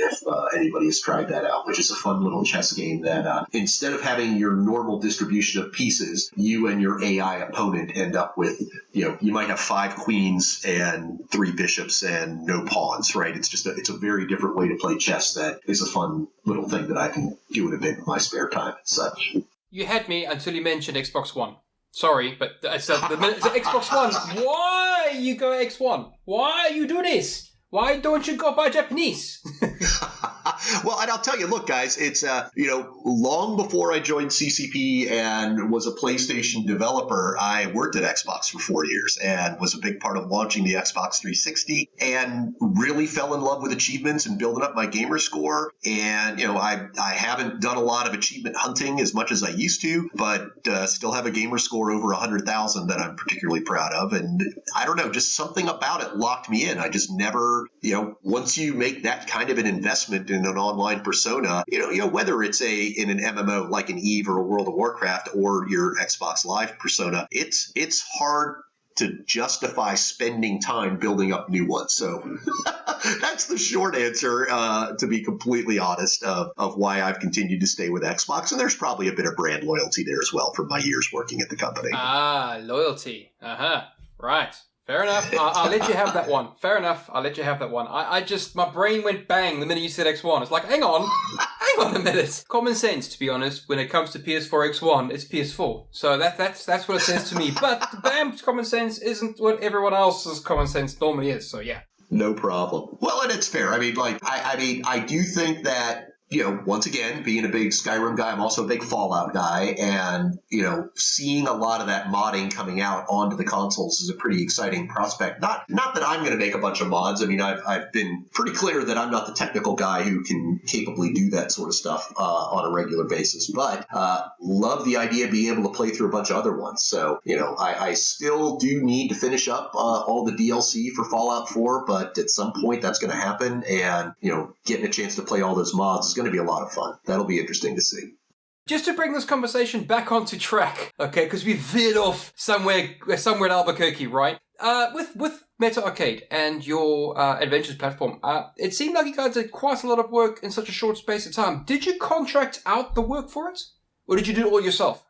Speaker 1: anybody has tried that out, which is a fun little chess game that instead of having your normal distribution of pieces, you and your AI opponent end up with, you might have 5 queens and 3 bishops and no pawns, right? It's a very different way to play chess that is a fun little thing that I can do in a bit in my spare time and such.
Speaker 2: You had me until you mentioned Xbox One. Sorry, but I said the minute it's Xbox One, why you go X1? Why you do this? Why don't you go buy Japanese?
Speaker 1: Well, and I'll tell you, look, guys, it's, long before I joined CCP and was a PlayStation developer, I worked at Xbox for 4 years and was a big part of launching the Xbox 360 and really fell in love with achievements and building up my gamer score. And, I haven't done a lot of achievement hunting as much as I used to, but still have a gamer score over 100,000 that I'm particularly proud of. And I don't know, just something about it locked me in. I just never, once you make that kind of an investment in an online persona, whether it's in an MMO like an EVE or a World of Warcraft or your Xbox Live persona, it's hard to justify spending time building up new ones. So that's the short answer, to be completely honest, of why I've continued to stay with Xbox. And there's probably a bit of brand loyalty there as well from my years working at the company.
Speaker 2: Ah, loyalty. Right. Fair enough. I'll let you have that one. Fair enough. I'll let you have that one. My brain went bang the minute you said X1. It's like, hang on a minute. Common sense, to be honest, when it comes to PS4 X1, it's PS4. So that's what it says to me. But BAMM's common sense isn't what everyone else's common sense normally is. So yeah.
Speaker 1: No problem. Well, and it's fair. I mean, I do think that, once again, being a big Skyrim guy, I'm also a big Fallout guy. And, seeing a lot of that modding coming out onto the consoles is a pretty exciting prospect. Not that I'm going to make a bunch of mods. I mean, I've been pretty clear that I'm not the technical guy who can capably do that sort of stuff on a regular basis. But love the idea of being able to play through a bunch of other ones. So, I still do need to finish up all the DLC for Fallout 4. But at some point, that's going to happen. And, getting a chance to play all those mods is going to be a lot of fun. That'll be interesting to see.
Speaker 2: Just to bring this conversation back onto track, okay, because we veered off somewhere in Albuquerque, right? With MetaArcade and your Adventures platform, it seemed like you guys did quite a lot of work in such a short space of time. Did you contract out the work for it? Or did you do it all yourself?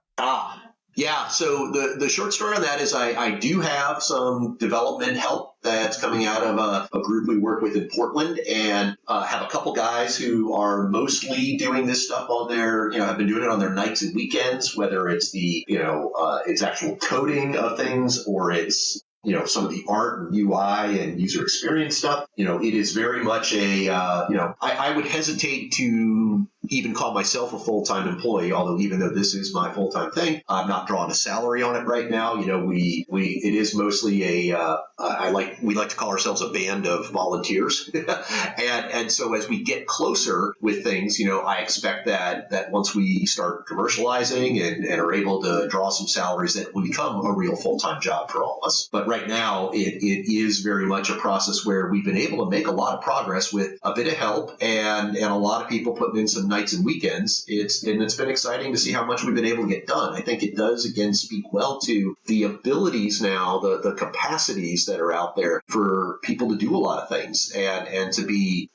Speaker 1: Yeah, so the short story on that is I do have some development help that's coming out of a group we work with in Portland, and have a couple guys who are mostly doing this stuff on their, have been doing it on their nights and weekends, whether it's it's actual coding of things or it's, some of the art and UI and user experience stuff. It is very much I would hesitate to even call myself a full-time employee, although even though this is my full-time thing, I'm not drawing a salary on it right now. It is mostly we like to call ourselves a band of volunteers. and so as we get closer with things, I expect that once we start commercializing and are able to draw some salaries, that will become a real full-time job for all of us. But right now, it is very much a process where we've been able to make a lot of progress with a bit of help and a lot of people putting in some nights and weekends. It's been exciting to see how much we've been able to get done. I think it does, again, speak well to the abilities now, the capacities that are out there for people to do a lot of things and to be,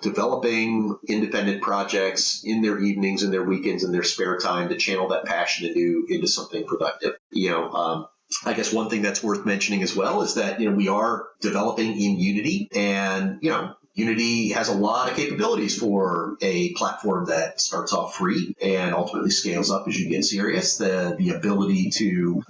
Speaker 1: developing independent projects in their evenings and their weekends and their spare time to channel that passion into something productive. I guess one thing that's worth mentioning as well is that, we are developing in Unity, and, Unity has a lot of capabilities for a platform that starts off free and ultimately scales up as you get serious. The ability to,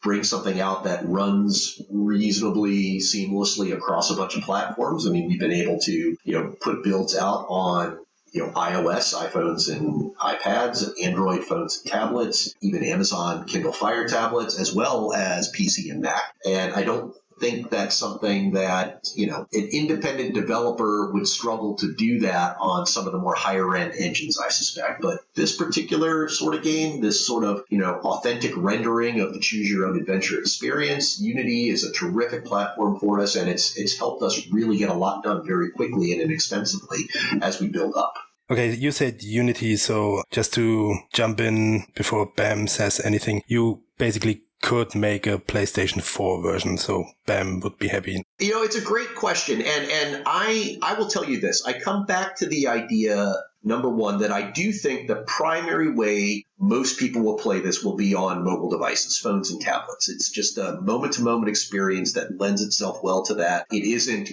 Speaker 1: bring something out that runs reasonably seamlessly across a bunch of platforms. I mean, we've been able to, put builds out on iOS, iPhones and iPads, Android phones and tablets, even Amazon Kindle Fire tablets, as well as PC and Mac. And I don't think that's something that, an independent developer would struggle to do that on some of the more higher end engines, I suspect. But this particular sort of game, this sort of, authentic rendering of the choose your own adventure experience, Unity is a terrific platform for us, and it's helped us really get a lot done very quickly and inexpensively as we build up.
Speaker 4: Okay, you said Unity, so just to jump in before BAMM says anything, you basically could make a PlayStation 4 version, so BAMM would be happy.
Speaker 1: It's a great question, and I will tell you this. I come back to the idea, number one, that I do think the primary way most people will play this will be on mobile devices, phones and tablets. It's just a moment-to-moment experience that lends itself well to that. It isn't,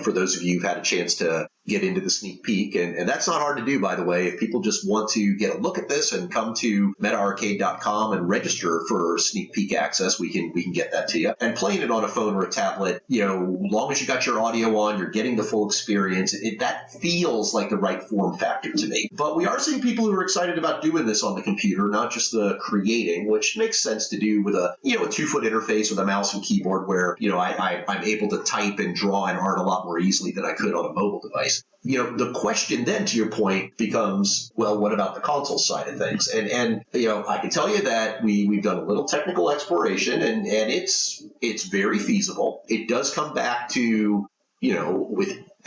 Speaker 1: for those of you who've had a chance to get into the sneak peek, and that's not hard to do, by the way. If people just want to get a look at this and come to MetaArcade.com and register for sneak peek access, we can get that to you. And playing it on a phone or a tablet, long as you got your audio on, you're getting the full experience. That feels like the right form factor to me. But we are seeing people who are excited about doing this on the computer, not just the creating, which makes sense to do with a 2-foot interface with a mouse and keyboard where, I'm able to type and draw and art a lot more easily than I could on a mobile device. The question then, to your point, becomes, well, what about the console side of things? And I can tell you that we've done a little technical exploration, and it's very feasible. It does come back to,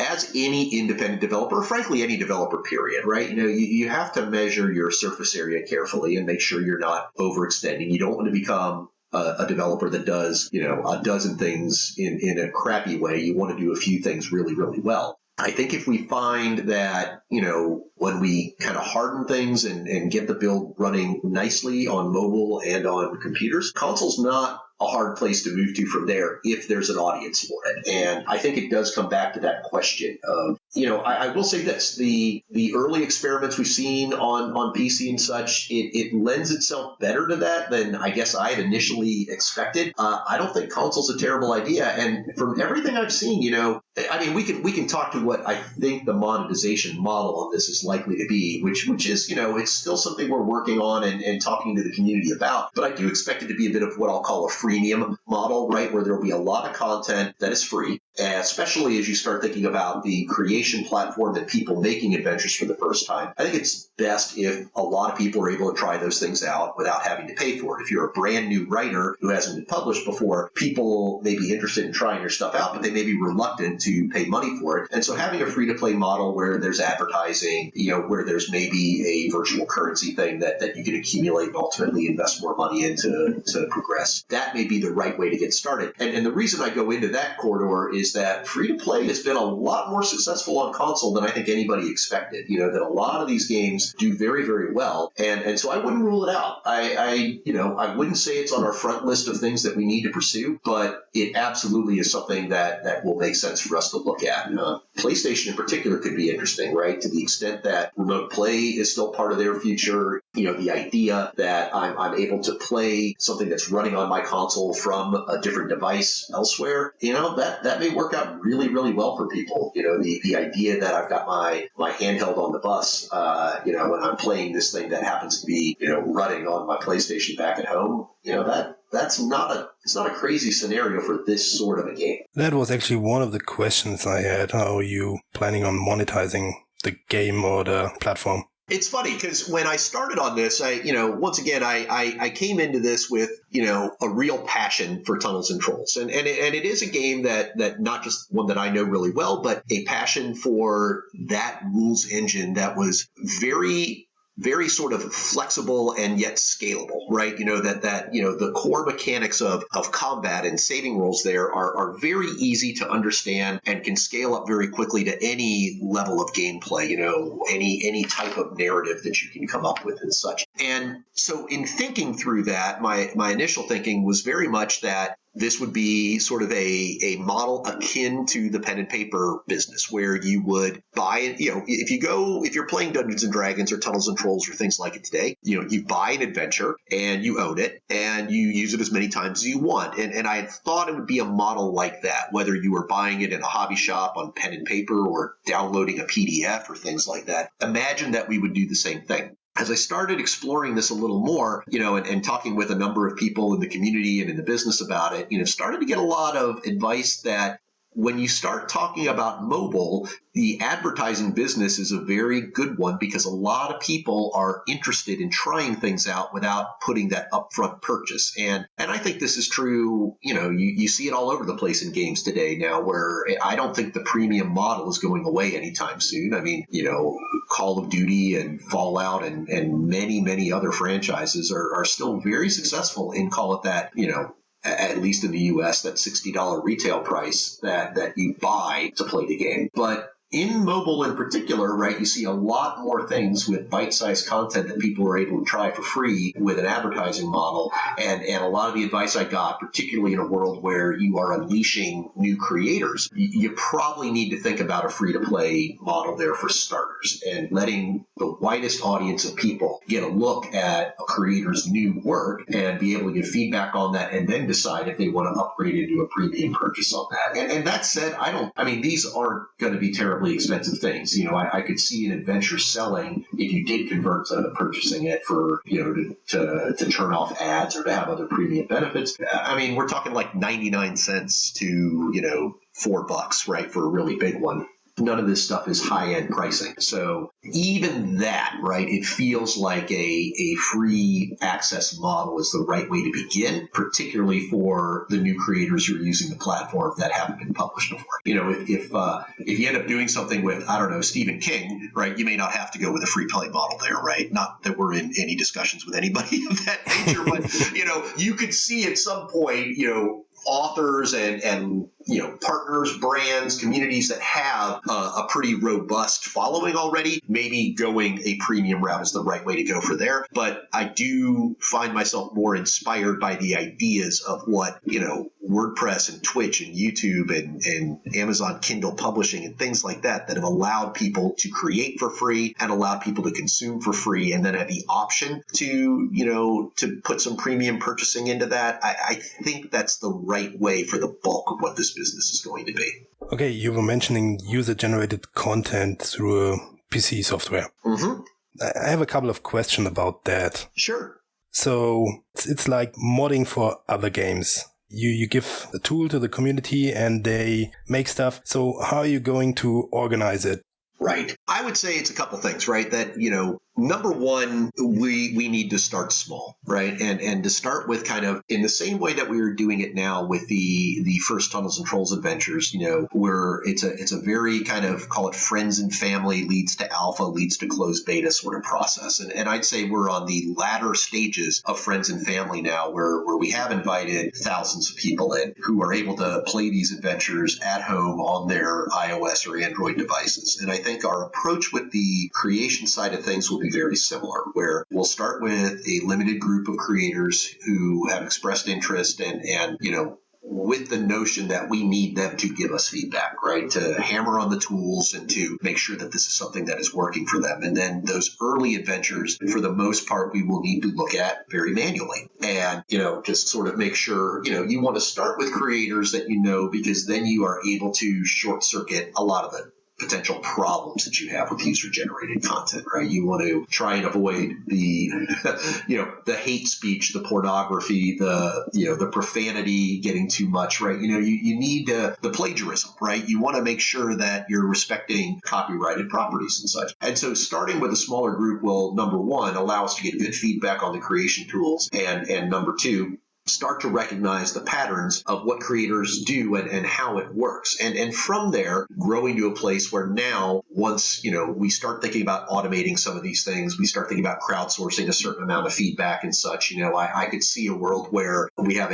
Speaker 1: as any independent developer, frankly, any developer period, right? You have to measure your surface area carefully and make sure you're not overextending. You don't want to become a developer that does, a dozen things in a crappy way. You want to do a few things really, really well. I think if we find that, when we kind of harden things and get the build running nicely on mobile and on computers, console's not a hard place to move to from there if there's an audience for it. And I think it does come back to that question of, I will say this, the early experiments we've seen on PC and such, it lends itself better to that than I guess I had initially expected. I don't think console's a terrible idea. And from everything I've seen, we can talk to what I think the monetization model on this is likely to be, which is, it's still something we're working on and talking to the community about. But I do expect it to be a bit of what I'll call a freemium model, right, where there'll be a lot of content that is free, especially as you start thinking about the creation platform and people making adventures for the first time. I think it's best if a lot of people are able to try those things out without having to pay for it. If you're a brand new writer who hasn't been published before, people may be interested in trying your stuff out, but they may be reluctant to pay money for it. And so having a free-to-play model where there's advertising, where there's maybe a virtual currency thing that you can accumulate and ultimately invest more money into to progress, that may be the right way to get started. And the reason I go into that corridor is that free-to-play has been a lot more successful on console than I think anybody expected. That a lot of these games do very, very well. And so I wouldn't rule it out. I wouldn't say it's on our front list of things that we need to pursue, but it absolutely is something that will make sense for us to look at. PlayStation in particular could be interesting, right? To the extent that remote play is still part of their future, the idea that I'm able to play something that's running on my console from a different device elsewhere, that may work out really, really well for people. The idea that I've got my handheld on the bus, when I'm playing this thing that happens to be, running on my PlayStation back at home, it's not a crazy scenario for this sort of a game.
Speaker 4: That was actually one of the questions I had. How are you planning on monetizing the game or the platform?
Speaker 1: It's funny because when I started on this, I came into this with, a real passion for Tunnels and Trolls. And it is a game that not just one that I know really well, but a passion for that rules engine that was very, very sort of flexible and yet scalable, right? The core mechanics of combat and saving rolls there are very easy to understand and can scale up very quickly to any level of gameplay, any type of narrative that you can come up with and such. And so in thinking through that, my initial thinking was very much that this would be sort of a model akin to the pen and paper business where you would buy, if you're playing Dungeons and Dragons or Tunnels and Trolls or things like it today, you buy an adventure and you own it and you use it as many times as you want. And I had thought it would be a model like that, whether you were buying it in a hobby shop on pen and paper or downloading a PDF or things like that. Imagine that we would do the same thing. As I started exploring this a little more, and talking with a number of people in the community and in the business about it, started to get a lot of advice that when you start talking about mobile, the advertising business is a very good one because a lot of people are interested in trying things out without putting that upfront purchase. And I think this is true, you see it all over the place in games today now, where I don't think the premium model is going away anytime soon. I mean, Call of Duty and Fallout and many, many other franchises are still very successful in, call it that, at least in the US, that $60 retail price that you buy to play the game. But in mobile in particular, right, you see a lot more things with bite-sized content that people are able to try for free with an advertising model. And a lot of the advice I got, particularly in a world where you are unleashing new creators, you probably need to think about a free-to-play model there for starters, and letting the widest audience of people get a look at a creator's new work and be able to give feedback on that and then decide if they want to upgrade into a premium purchase on that. And that said, these aren't going to be terribly expensive things. I could see an adventure selling if you did convert to purchasing it for, to turn off ads or to have other premium benefits. We're talking like 99 cents to, $4, right, for a really big one. None of this stuff is high-end pricing. So even that, right, it feels like a free access model is the right way to begin, particularly for the new creators who are using the platform that haven't been published before. If you end up doing something with, I don't know, Stephen King, right, you may not have to go with a free play model there, right? Not that we're in any discussions with anybody of that nature, but, you could see at some point, authors and partners, brands, communities that have a pretty robust following already, maybe going a premium route is the right way to go for there. But I do find myself more inspired by the ideas of what, WordPress and Twitch and YouTube and Amazon Kindle publishing and things like that have allowed people to create for free and allowed people to consume for free, and then have the option to put some premium purchasing into that. I think that's the right way for the bulk of what this business is going to be.
Speaker 4: Okay, you were mentioning user-generated content through PC software.
Speaker 1: Mm-hmm.
Speaker 4: I have a couple of questions about that.
Speaker 1: Sure.
Speaker 4: So it's like modding for other games. You give a tool to the community and they make stuff. So how are you going to organize it?
Speaker 1: Right. I would say it's a couple things, right? That, number one, we need to start small, right? And to start with kind of in the same way that we are doing it now with the first Tunnels and Trolls adventures, where it's a very kind of, call it friends and family leads to alpha, leads to closed beta sort of process. And I'd say we're on the latter stages of friends and family now, where we have invited thousands of people in who are able to play these adventures at home on their iOS or Android devices. And I think our approach with the creation side of things will be very similar, where we'll start with a limited group of creators who have expressed interest and with the notion that we need them to give us feedback, right? To hammer on the tools and to make sure that this is something that is working for them. And then those early adventures, for the most part, we will need to look at very manually and, just sort of make sure, you want to start with creators that because then you are able to short circuit a lot of the potential problems that you have with user-generated content, right? You want to try and avoid the, the hate speech, the pornography, the profanity getting too much, right? You need the plagiarism, right? You want to make sure that you're respecting copyrighted properties and such. And so starting with a smaller group will, number one, allow us to get good feedback on the creation tools, and number two, start to recognize the patterns of what creators do and how it works. And from there, growing to a place where now, once, we start thinking about automating some of these things, we start thinking about crowdsourcing a certain amount of feedback and such. I could see a world where we have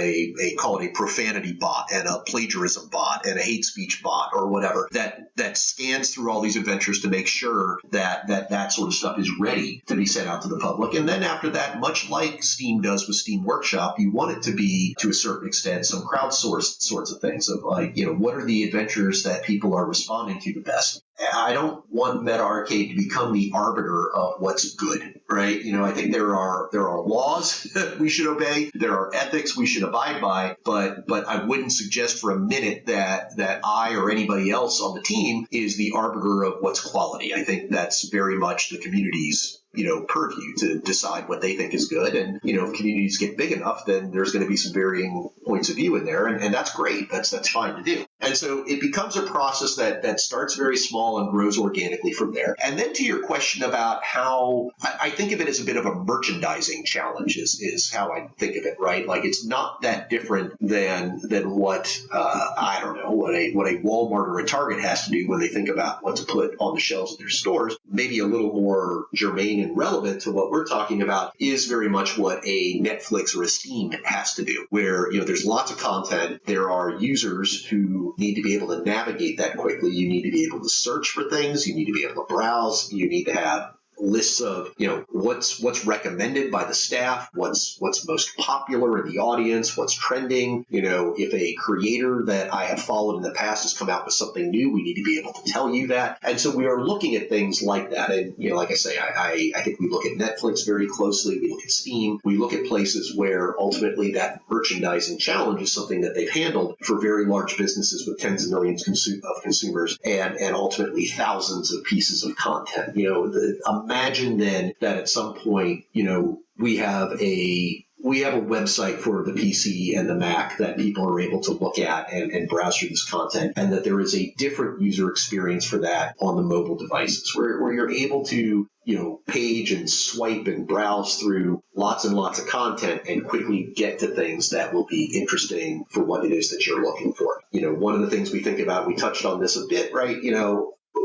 Speaker 1: call it a profanity bot and a plagiarism bot and a hate speech bot or whatever that scans through all these adventures to make sure that sort of stuff is ready to be sent out to the public. And then after that, much like Steam does with Steam Workshop, you want it to be, to a certain extent, some crowdsourced sorts of things of what are the adventures that people are responding to the best. I don't want MetaArcade to become the arbiter of what's good, right? I think there are laws we should obey, there are ethics we should abide by, but I wouldn't suggest for a minute that I or anybody else on the team is the arbiter of what's quality. I think that's very much the community's purview to decide what they think is good. And, if communities get big enough, then there's going to be some varying points of view in there. And that's great. That's fine to do. And so it becomes a process that starts very small and grows organically from there. And then to your question about how I think of it as a bit of a merchandising challenge is how I think of it, right? Like it's not that different than what I don't know, what a Walmart or a Target has to do when they think about what to put on the shelves of their stores. Maybe a little more germane and relevant to what we're talking about is very much what a Netflix or a Steam has to do, where there's lots of content. There are users who need to be able to navigate that quickly. You need to be able to search for things. You need to be able to browse. You need to have lists of what's recommended by the staff, what's most popular in the audience, what's trending. If a creator that I have followed in the past has come out with something new, we need to be able to tell you that. And so we are looking at things like that. And like I say, I think we look at Netflix very closely. We look at Steam. We look at places where ultimately that merchandising challenge is something that they've handled for very large businesses with tens of millions of consumers and ultimately thousands of pieces of content. Imagine then that at some point, we have a website for the PC and the Mac that people are able to look at and browse through this content, and that there is a different user experience for that on the mobile devices where you're able to, page and swipe and browse through lots and lots of content and quickly get to things that will be interesting for what it is that you're looking for. One of the things we think about, we touched on this a bit, right?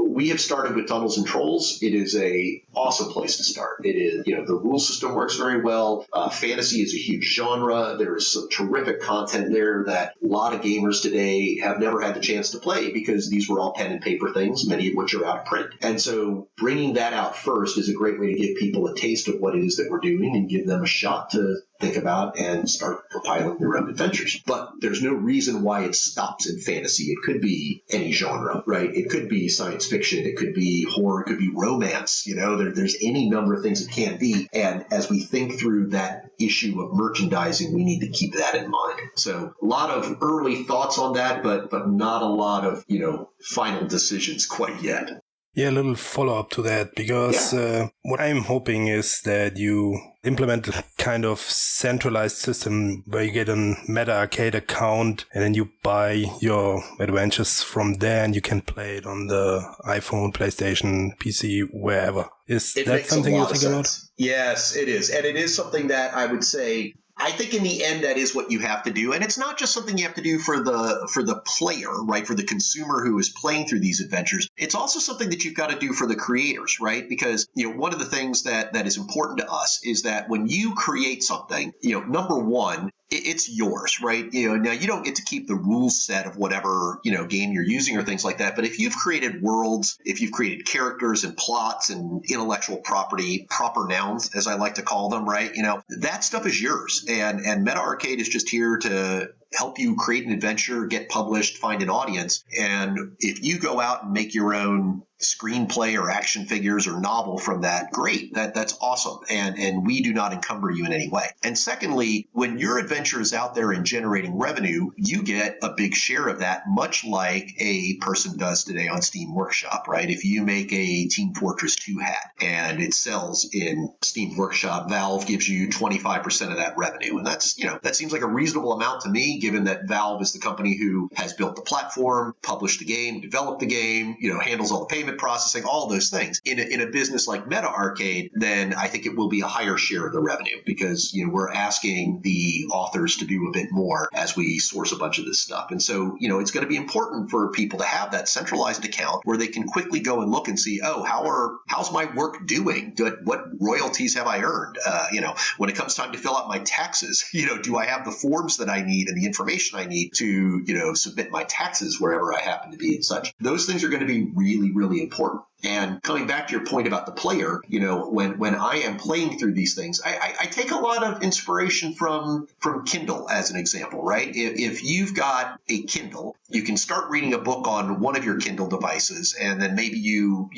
Speaker 1: We have started with Tunnels and Trolls. It is a awesome place to start. It is, the rule system works very well. Fantasy is a huge genre. There is some terrific content there that a lot of gamers today have never had the chance to play because these were all pen and paper things, many of which are out of print. And so bringing that out first is a great way to give people a taste of what it is that we're doing and give them a shot to think about and start compiling their own adventures. But there's no reason why it stops in fantasy. It could be any genre, right? It could be science fiction. It could be horror. It could be romance. There's any number of things it can be. And as we think through that issue of merchandising, we need to keep that in mind. So a lot of early thoughts on that, but not a lot of, final decisions quite yet.
Speaker 4: Yeah, a little follow-up to that, because what I'm hoping is that you implement a kind of centralized system where you get a MetaArcade account and then you buy your adventures from there and you can play it on the iPhone, PlayStation, PC, wherever. Is that something you think about?
Speaker 1: Yes, it is. And it is something that I would say, I think in the end, that is what you have to do. And it's not just something you have to do for the player, right, for the consumer who is playing through these adventures. It's also something that you've got to do for the creators, right? Because, one of the things that is important to us is that when you create something, number one, it's yours, right? Now you don't get to keep the rules set of whatever, game you're using or things like that. But if you've created worlds, if you've created characters and plots and intellectual property, proper nouns, as I like to call them, right? That stuff is yours. And MetaArcade is just here to help you create an adventure, get published, find an audience. And if you go out and make your own screenplay or action figures or novel from that, great. That's awesome. And we do not encumber you in any way. And secondly, when your adventure is out there and generating revenue, you get a big share of that, much like a person does today on Steam Workshop, right? If you make a Team Fortress 2 hat and it sells in Steam Workshop, Valve gives you 25% of that revenue. And that's, that seems like a reasonable amount to me, given that Valve is the company who has built the platform, published the game, developed the game, handles all the payment processing, all those things. In a business like MetaArcade, then I think it will be a higher share of the revenue because, we're asking the authors to do a bit more as we source a bunch of this stuff. And so, it's going to be important for people to have that centralized account where they can quickly go and look and see, how's my work doing? What royalties have I earned? When it comes time to fill out my taxes, do I have the forms that I need and the information I need to, submit my taxes wherever I happen to be and such? Those things are going to be really, really important. And coming back to your point about the player, when I am playing through these things, I take a lot of inspiration from Kindle as an example, right? If you've got a Kindle, you can start reading a book on one of your Kindle devices, and then maybe you're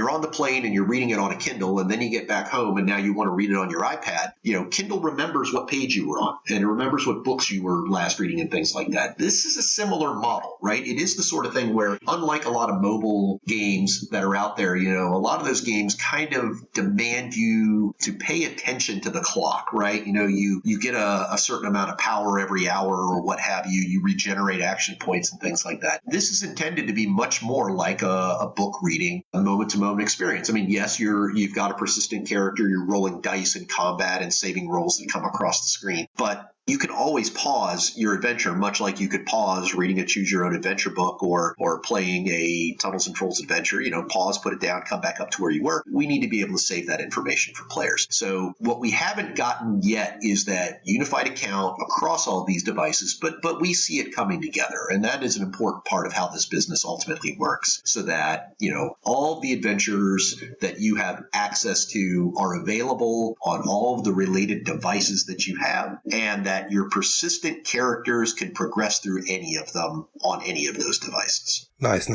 Speaker 1: on the plane and you're reading it on a Kindle, and then you get back home and now you want to read it on your iPad. Kindle remembers what page you were on and it remembers what books you were last reading and things like that. This is a similar model, right? It is the sort of thing where, unlike unlike a lot of mobile games that are out there, a lot of those games kind of demand you to pay attention to the clock, right? You get a certain amount of power every hour or what have you. You regenerate action points and things like that. This is intended to be much more like a book reading, a moment-to-moment experience. I mean, yes, you've got a persistent character, you're rolling dice in combat and saving rolls that come across the screen, but you can always pause your adventure, much like you could pause reading a choose-your-own-adventure book or playing a Tunnels and Trolls adventure. Pause, put it down, come back up to where you were. We need to be able to save that information for players. So what we haven't gotten yet is that unified account across all these devices, but we see it coming together. And that is an important part of how this business ultimately works, so that, all of the adventures that you have access to are available on all of the related devices that you have, and that your persistent characters can progress through any of them on any of those devices.
Speaker 4: Nice.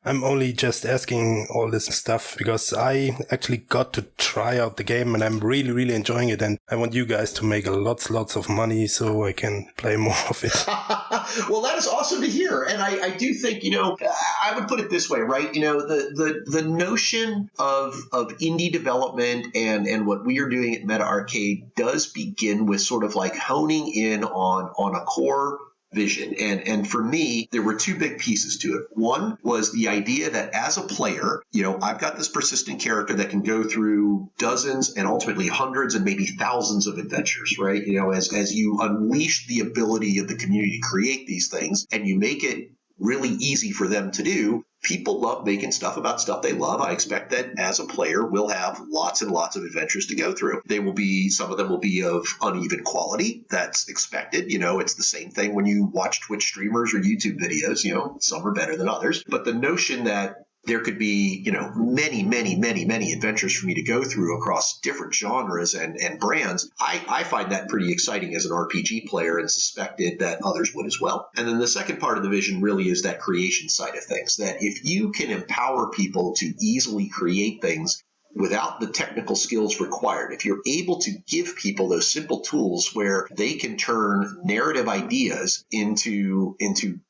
Speaker 4: I'm only just asking all this stuff because I actually got to try out the game and I'm really, really enjoying it. And I want you guys to make lots of money so I can play more of it.
Speaker 1: Well, that is awesome to hear. And I do think, I would put it this way, right? The notion of indie development and what we are doing at MetaArcade does begin with sort of like honing in on a core vision. And for me, there were two big pieces to it. One was the idea that as a player, I've got this persistent character that can go through dozens and ultimately hundreds and maybe thousands of adventures, right? As you unleash the ability of the community to create these things and you make it really easy for them to do. People love making stuff about stuff they love. I expect that as a player, we'll have lots and lots of adventures to go through. Some of them will be of uneven quality. That's expected. It's the same thing when you watch Twitch streamers or YouTube videos. Some are better than others. But the notion that there could be, many adventures for me to go through across different genres and brands. I find that pretty exciting as an RPG player and suspected that others would as well. And then the second part of the vision really is that creation side of things, that if you can empower people to easily create things without the technical skills required, if you're able to give people those simple tools where they can turn narrative ideas into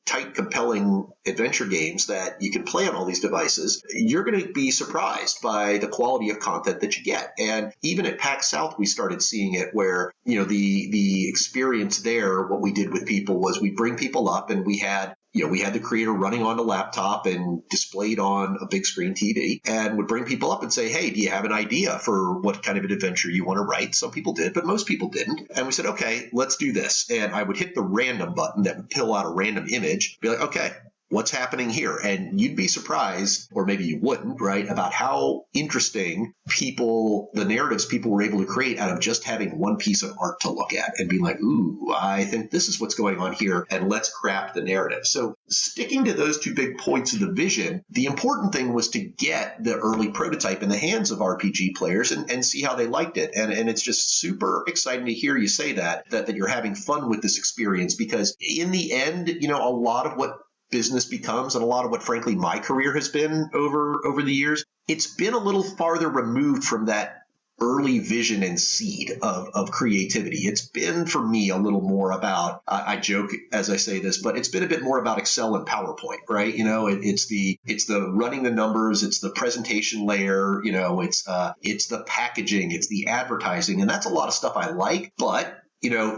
Speaker 1: tight, compelling adventure games that you can play on all these devices, you're going to be surprised by the quality of content that you get. And even at PAX South, we started seeing it where, the experience there, what we did with people was we bring people up and we had the creator running on a laptop and displayed on a big screen TV, and would bring people up and say, hey, do you have an idea for what kind of an adventure you want to write? Some people did, but most people didn't. And we said, okay, let's do this. And I would hit the random button that would pull out a random image, be like, okay, what's happening here? And you'd be surprised, or maybe you wouldn't, right, about how interesting the narratives people were able to create out of just having one piece of art to look at and be like, ooh, I think this is what's going on here, and let's craft the narrative. So sticking to those two big points of the vision, the important thing was to get the early prototype in the hands of RPG players and see how they liked it. And it's just super exciting to hear you say that you're having fun with this experience, because in the end, a lot of what business becomes, and a lot of what, frankly, my career has been over the years, it's been a little farther removed from that early vision and seed of creativity. It's been, for me, a little more about, I joke as I say this, but it's been a bit more about Excel and PowerPoint, right? It's the running the numbers, it's the presentation layer, it's the packaging, it's the advertising, and that's a lot of stuff I like, but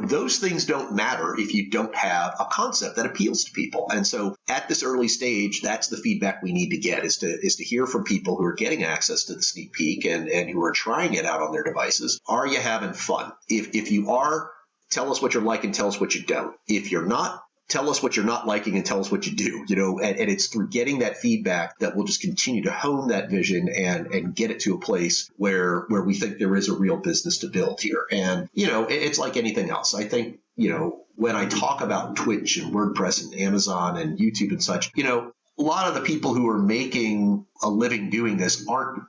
Speaker 1: those things don't matter if you don't have a concept that appeals to people. And so at this early stage, that's the feedback we need to get, is to hear from people who are getting access to the sneak peek and who are trying it out on their devices. Are you having fun? If you are, tell us what you're like and tell us what you don't. If you're not, tell us what you're not liking and tell us what you do, and it's through getting that feedback that we'll just continue to hone that vision and get it to a place where we think there is a real business to build here. And, it's like anything else. I think, when I talk about Twitch and WordPress and Amazon and YouTube and such, a lot of the people who are making a living doing this aren't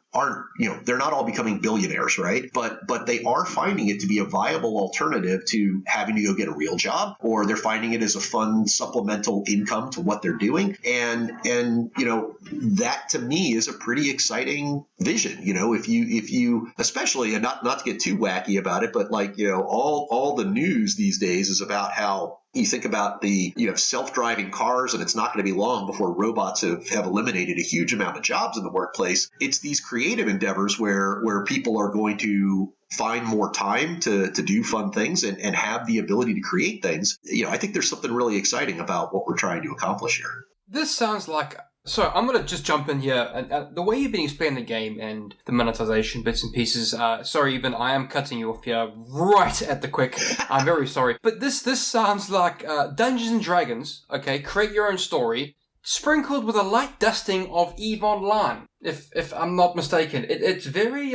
Speaker 1: they're not all becoming billionaires, right? But they are finding it to be a viable alternative to having to go get a real job, or they're finding it as a fun supplemental income to what they're doing. And that to me is a pretty exciting vision. If you especially, and not to get too wacky about it, but all the news these days is about how You think about you have self-driving cars, and it's not going to be long before robots have eliminated a huge amount of jobs in the workplace. It's these creative endeavors where people are going to find more time to do fun things and have the ability to create things. I think there's something really exciting about what we're trying to accomplish here.
Speaker 2: This sounds like... So I'm going to just jump in here. And the way you've been explaining the game and the monetization bits and pieces, sorry, Eben, I am cutting you off here right at the quick. I'm very sorry. But this sounds like Dungeons and Dragons, okay, create your own story, sprinkled with a light dusting of EVE Online, if I'm not mistaken. It's very...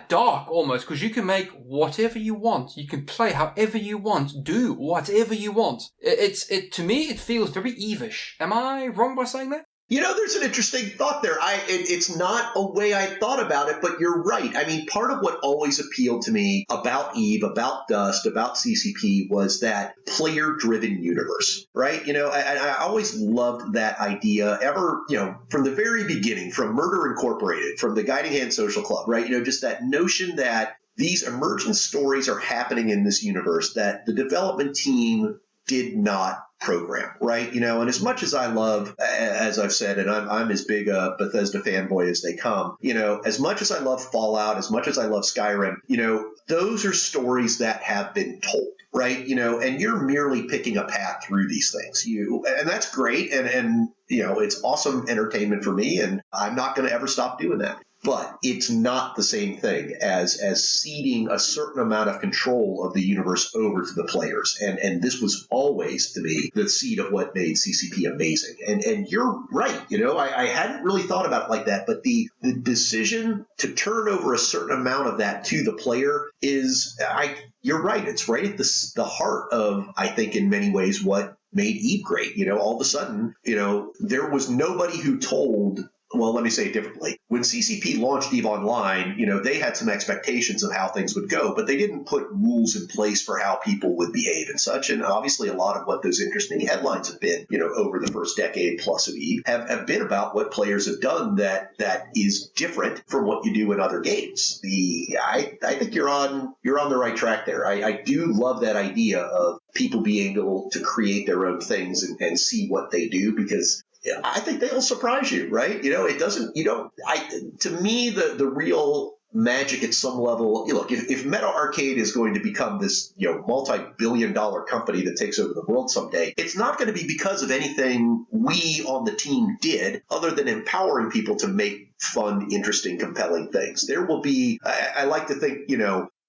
Speaker 2: dark almost, because you can make whatever you want. You can play however you want, do whatever you want. To me, it feels very Eve-ish. Am I wrong by saying that?
Speaker 1: There's an interesting thought there. It's not a way I thought about it, but you're right. I mean, part of what always appealed to me about EVE, about Dust, about CCP was that player-driven universe, right? I always loved that idea from the very beginning, from Murder Incorporated, from the Guiding Hand Social Club, right? Just that notion that these emergent stories are happening in this universe that the development team did not program, right? And as much as I love, as I've said, and I'm as big a Bethesda fanboy as they come, as much as I love Fallout, as much as I love Skyrim, those are stories that have been told, right? And you're merely picking a path through these things. And that's great. And it's awesome entertainment for me. And I'm not going to ever stop doing that. But it's not the same thing as ceding a certain amount of control of the universe over to the players. And this was always, to me, the seed of what made CCP amazing. And you're right. I hadn't really thought about it like that. But the decision to turn over a certain amount of that to the player you're right. It's right at the heart of, I think, in many ways, what made EVE great. All of a sudden, there was nobody who told... Well, let me say it differently. When CCP launched EVE Online, they had some expectations of how things would go, but they didn't put rules in place for how people would behave and such. And obviously a lot of what those interesting headlines have been, over the first decade plus of EVE have been about what players have done that is different from what you do in other games. I think you're on the right track there. I do love that idea of people being able to create their own things and see what they do, because I think they'll surprise you, right? To me, the real magic at some level, look, if MetaArcade is going to become this, multi-billion-dollar company that takes over the world someday, it's not going to be because of anything we on the team did other than empowering people to make fun, interesting, compelling things. There will be, I like to think,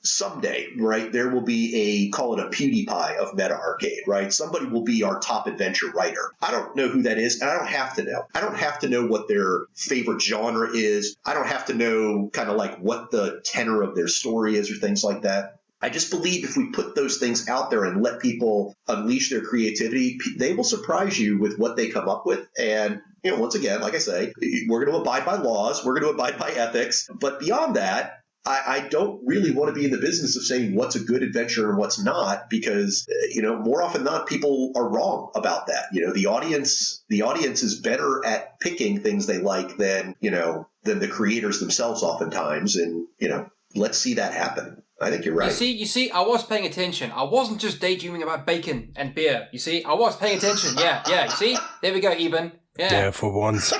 Speaker 1: someday, right, there will be call it a PewDiePie of MetaArcade, right? Somebody will be our top adventure writer. I don't know who that is, and I don't have to know. I don't have to know what their favorite genre is. I don't have to know kind of like what the tenor of their story is or things like that. I just believe if we put those things out there and let people unleash their creativity, they will surprise you with what they come up with. And, once again, like I say, we're going to abide by laws. We're going to abide by ethics. But beyond that, I don't really want to be in the business of saying what's a good adventure and what's not, because, more often than not, people are wrong about that. The audience is better at picking things they like than the creators themselves oftentimes. And, let's see that happen. I think you're right.
Speaker 2: You see, I was paying attention. I wasn't just daydreaming about bacon and beer. You see, I was paying attention. Yeah. You see, there we go, Eben.
Speaker 4: Yeah, for once.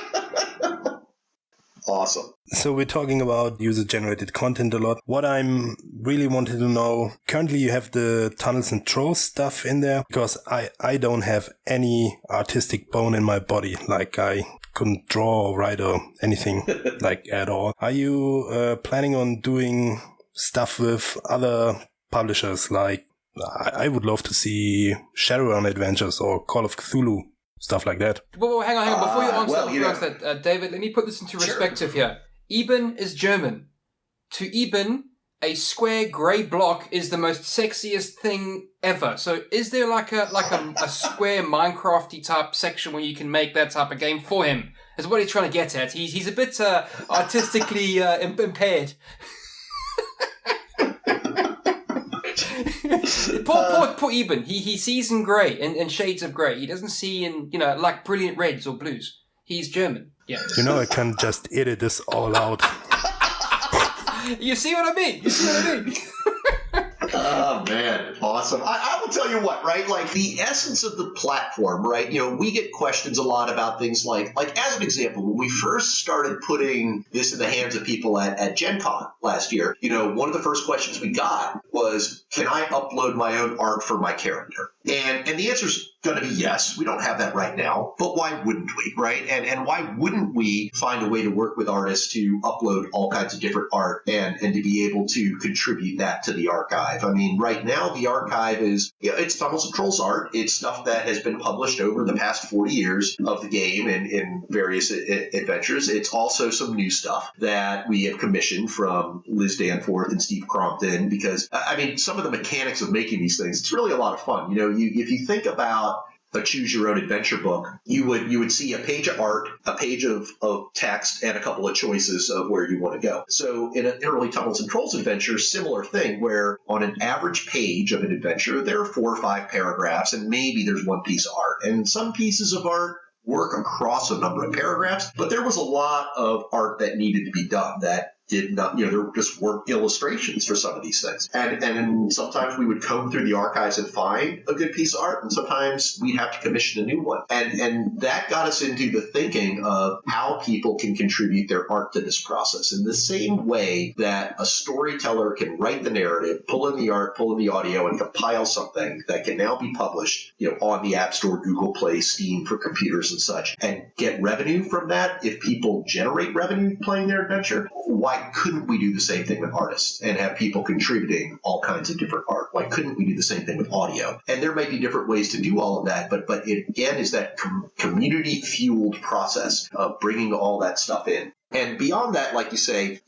Speaker 1: Awesome.
Speaker 4: So we're talking about user-generated content a lot. What I'm really wanted to know, currently you have the Tunnels and Trolls stuff in there, because I don't have any artistic bone in my body. Like I couldn't draw or write or anything like at all. Are you planning on doing stuff with other publishers? Like I would love to see Shadowrun Adventures or Call of Cthulhu. Stuff like that.
Speaker 2: Well, hang on. Before you answer that, David, let me put this into perspective here. Eben is German. To Eben, a square grey block is the most sexiest thing ever. So is there like a square Minecrafty type section where you can make that type of game for him? Is what he's trying to get at. He's a bit artistically impaired. Poor Eben. He sees in grey and shades of grey. He doesn't see in like brilliant reds or blues. He's German. Yeah.
Speaker 4: I can just edit this all out.
Speaker 2: You see what I mean?
Speaker 1: Oh, man. Awesome. I will tell you what, right? Like, the essence of the platform, right? We get questions a lot about things like as an example, when we first started putting this in the hands of people at Gen Con last year, one of the first questions we got was, can I upload my own art for my character? And the answer is going to be yes. We don't have that right now, but why wouldn't we, right? And why wouldn't we find a way to work with artists to upload all kinds of different art and to be able to contribute that to the archive? I mean, right now the archive is, it's Tunnels and Trolls art. It's stuff that has been published over the past 40 years of the game and in various adventures. It's also some new stuff that we have commissioned from Liz Danforth and Steve Crompton, because, I mean, some of the mechanics of making these things, it's really a lot of fun. If you think about a choose your own adventure book, you would see a page of art, a page of text, and a couple of choices of where you want to go. So in an early Tunnels and Trolls adventure, similar thing, where on an average page of an adventure, there are 4 or 5 paragraphs, and maybe there's one piece of art. And some pieces of art work across a number of paragraphs, but there was a lot of art that needed to be done that did not, there just weren't illustrations for some of these things. And sometimes we would comb through the archives and find a good piece of art, and sometimes we'd have to commission a new one. And that got us into the thinking of how people can contribute their art to this process. In the same way that a storyteller can write the narrative, pull in the art, pull in the audio, and compile something that can now be published, on the App Store, Google Play, Steam for computers and such, and get revenue from that if people generate revenue playing their adventure, why couldn't we do the same thing with artists and have people contributing all kinds of different art? Why couldn't we do the same thing with audio? And there may be different ways to do all of that, but it, again, is that community-fueled process of bringing all that stuff in. And beyond that, like you say,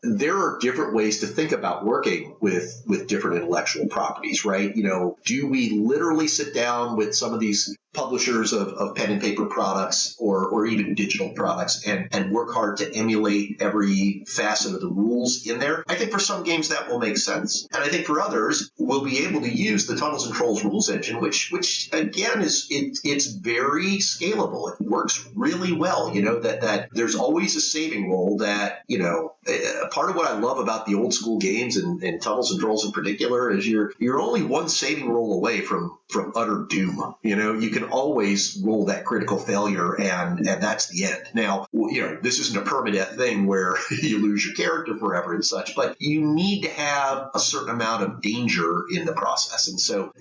Speaker 1: there are different ways to think about working with different intellectual properties, right? Do we literally sit down with some of these publishers of pen and paper products or even digital products and work hard to emulate every facet of the rules in there? I think for some games that will make sense. And I think for others, we'll be able to use the Tunnels and Trolls rules engine, which again, it's very scalable. It works really well, that there's always a saving roll that, part of what I love about the old school games and Tunnels and Trolls in particular is you're only one saving roll away from utter doom. You can always roll that critical failure and that's the end. Now, this isn't a permadeath thing where you lose your character forever and such, but you need to have a certain amount of danger in the process. And so,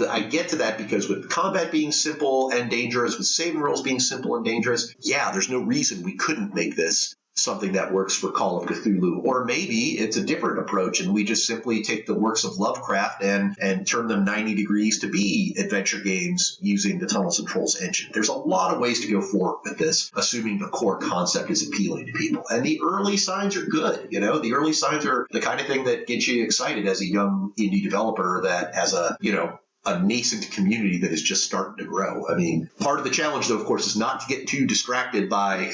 Speaker 1: I get to that because with combat being simple and dangerous, with saving rolls being simple and dangerous, there's no reason we couldn't make this something that works for Call of Cthulhu. Or maybe it's a different approach and we just simply take the works of Lovecraft and turn them 90 degrees to be adventure games using the Tunnels and Trolls engine. There's a lot of ways to go forward with this, assuming the core concept is appealing to people. And the early signs are good. The early signs are the kind of thing that gets you excited as a young indie developer that has a nascent community that is just starting to grow. I mean, part of the challenge, though, of course, is not to get too distracted by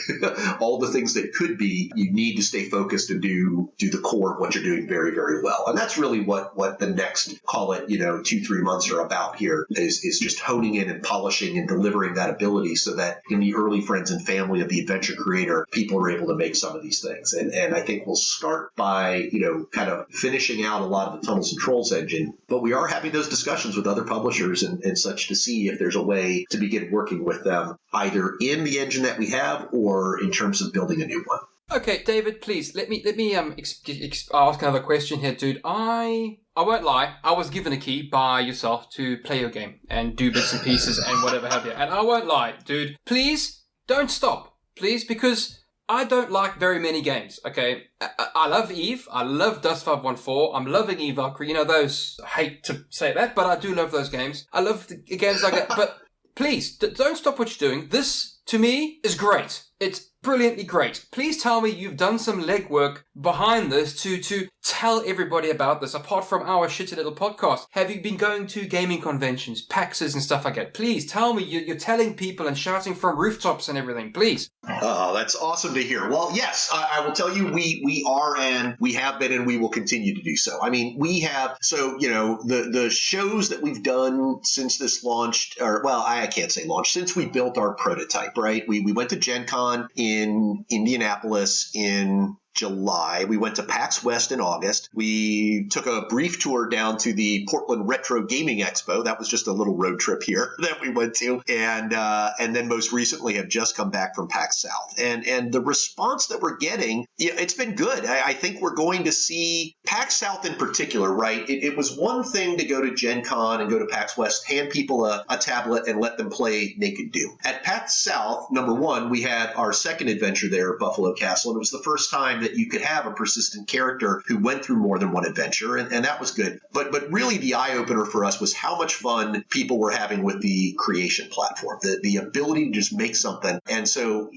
Speaker 1: all the things that could be. You need to stay focused and do the core of what you're doing very, very well. And that's really what the next, call it, 2-3 months are about here, is just honing in and polishing and delivering that ability so that in the early friends and family of the adventure creator, people are able to make some of these things. And I think we'll start by, kind of finishing out a lot of the Tunnels and Trolls engine, but we are having those discussions with other publishers and such to see if there's a way to begin working with them either in the engine that we have or in terms of building a new one.
Speaker 2: Okay, David, please let me ask another question here, dude. I won't lie, I was given a key by yourself to play your game and do bits and pieces and whatever have you. And I won't lie, dude. Please don't stop, please, because I don't like very many games, okay? I love Eve. I love Dust 514. I'm loving Eve Valkyrie. Those, I hate to say that, but I do love those games. I love the games like that. But please, don't stop what you're doing. This, to me, is great. It's brilliantly great. Please tell me you've done some legwork behind this to tell everybody about this, apart from our shitty little podcast. Have you been going to gaming conventions, PAXs and stuff like that? Please tell me you're telling people and shouting from rooftops and everything, please.
Speaker 1: Oh, that's awesome to hear. Well, yes, I will tell you we are and we have been and we will continue to do so. I mean, we have, so, the shows that we've done since this launched, or, well, I can't say launched, since we built our prototype, right? We went to Gen Con in Indianapolis in July. We went to PAX West in August. We took a brief tour down to the Portland Retro Gaming Expo. That was just a little road trip here that we went to. And then most recently have just come back from PAX South. And the response that we're getting, it's been good. I think we're going to see PAX South in particular, right? It was one thing to go to Gen Con and go to PAX West, hand people a tablet and let them play Naked Doom. At PAX South, number one, we had our second adventure there at Buffalo Castle, and it was the first time that you could have a persistent character who went through more than one adventure, and that was good. But really the eye-opener for us was how much fun people were having with the creation platform, the ability to just make something. And so,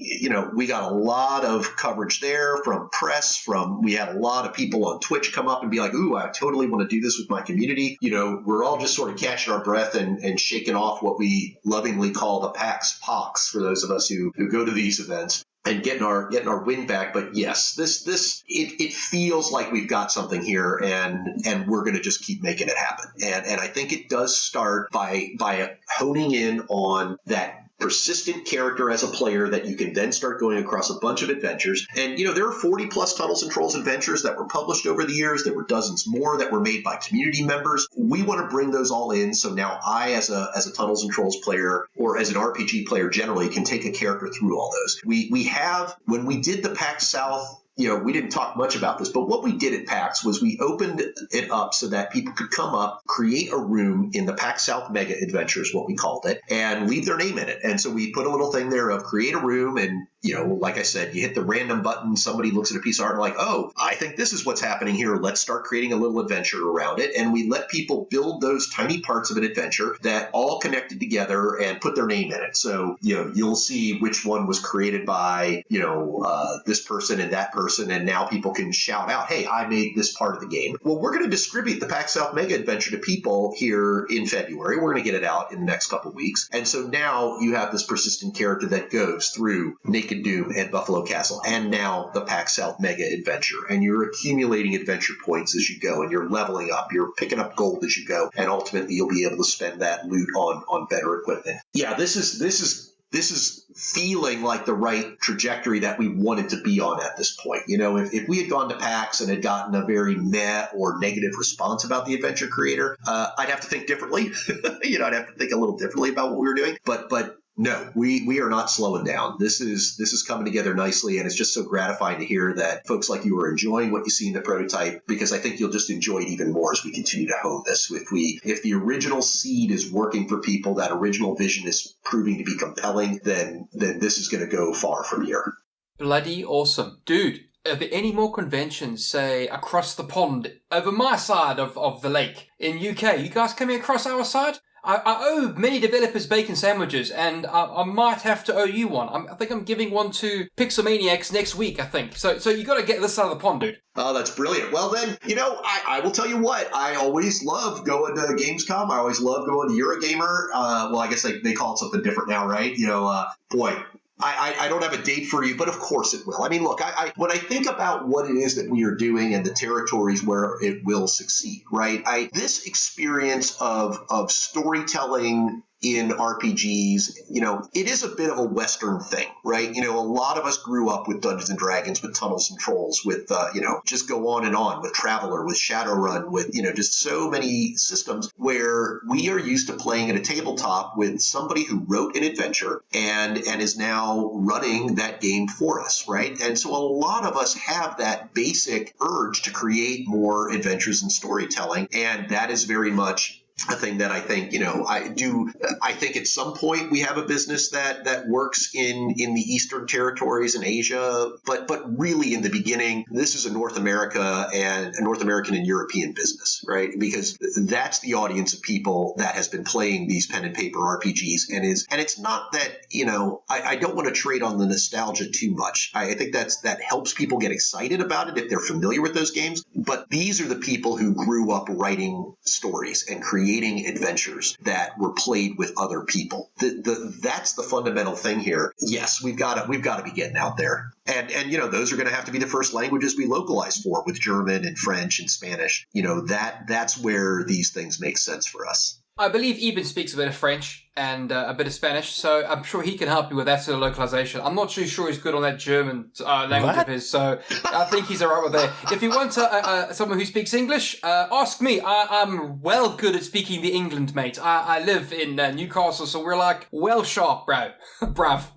Speaker 1: we got a lot of coverage there from press, we had a lot of people on Twitch come up and be like, ooh, I totally want to do this with my community. We're all just sort of catching our breath and shaking off what we lovingly call the PAX pox for those of us who go to these events. And getting our wind back. But yes, it feels like we've got something here, and we're going to just keep making it happen. And I think it does start by honing in on that persistent character as a player that you can then start going across a bunch of adventures. And, there are 40 plus Tunnels and Trolls adventures that were published over the years. There were dozens more that were made by community members. We want to bring those all in. So now I, as a Tunnels and Trolls player, or as an RPG player generally, can take a character through all those. We have, when we did the PAX South, we didn't talk much about this, but what we did at PAX was we opened it up so that people could come up, create a room in the PAX South Mega Adventures, what we called it, and leave their name in it. And so we put a little thing there of create a room, and like I said, you hit the random button, somebody looks at a piece of art and like, oh, I think this is what's happening here. Let's start creating a little adventure around it. And we let people build those tiny parts of an adventure that all connected together and put their name in it. So, you'll see which one was created by, this person and that person. And now people can shout out, hey, I made this part of the game. Well, we're going to distribute the PAX South Mega Adventure to people here in February. We're going to get it out in the next couple of weeks. And so now you have this persistent character that goes through Naked Doom and Buffalo Castle, and now the PAX South Mega Adventure. And you're accumulating adventure points as you go, and you're leveling up. You're picking up gold as you go, and ultimately you'll be able to spend that loot on better equipment. Yeah, this is feeling like the right trajectory that we wanted to be on at this point. If we had gone to PAX and had gotten a very meh or negative response about the adventure creator, I'd have to think differently. I'd have to think a little differently about what we were doing. But no, we are not slowing down. This is coming together nicely, and it's just so gratifying to hear that folks like you are enjoying what you see in the prototype, because I think you'll just enjoy it even more as we continue to hone this. If the original seed is working for people, that original vision is proving to be compelling, then this is going to go far from here.
Speaker 2: Bloody awesome. Dude, are there any more conventions, say, across the pond, over my side of the lake in UK? You guys coming across our side? I owe many developers bacon sandwiches, and I might have to owe you one. I think I'm giving one to Pixelmaniacs next week, I think. So you got to get this side of the pond, dude.
Speaker 1: Oh, that's brilliant. Well, then, I will tell you what. I always love going to Gamescom. I always love going to Eurogamer. Well, I guess they call it something different now, right? Boy, I don't have a date for you, but of course it will. I mean, look, when I think about what it is that we are doing and the territories where it will succeed, right? This experience of storytelling in RPGs, it is a bit of a Western thing, right? A lot of us grew up with Dungeons and Dragons, with Tunnels and Trolls, with, just go on and on, with Traveller, with Shadowrun, with, just so many systems where we are used to playing at a tabletop with somebody who wrote an adventure and is now running that game for us, right? And so a lot of us have that basic urge to create more adventures and storytelling, and that is very much a thing that I think, I think at some point we have a business that works in the Eastern territories in Asia, but really in the beginning, this is a North American and European business, right? Because that's the audience of people that has been playing these pen and paper RPGs and it's not that, I don't want to trade on the nostalgia too much. I think that helps people get excited about it if they're familiar with those games. But these are the people who grew up writing stories and creating adventures that were played with other people. That's the fundamental thing here. Yes, we've got to be getting out there. And those are going to have to be the first languages we localize for, with German and French and Spanish. That's where these things make sense for us.
Speaker 2: I believe Eben speaks a bit of French and a bit of Spanish, so I'm sure he can help you with that sort of localization. I'm not too sure he's good on that German language of his, so I think he's all right with that. If you want someone who speaks English, ask me. I'm well good at speaking the England, mate. I live in Newcastle, so we're like well sharp, bro. Brav.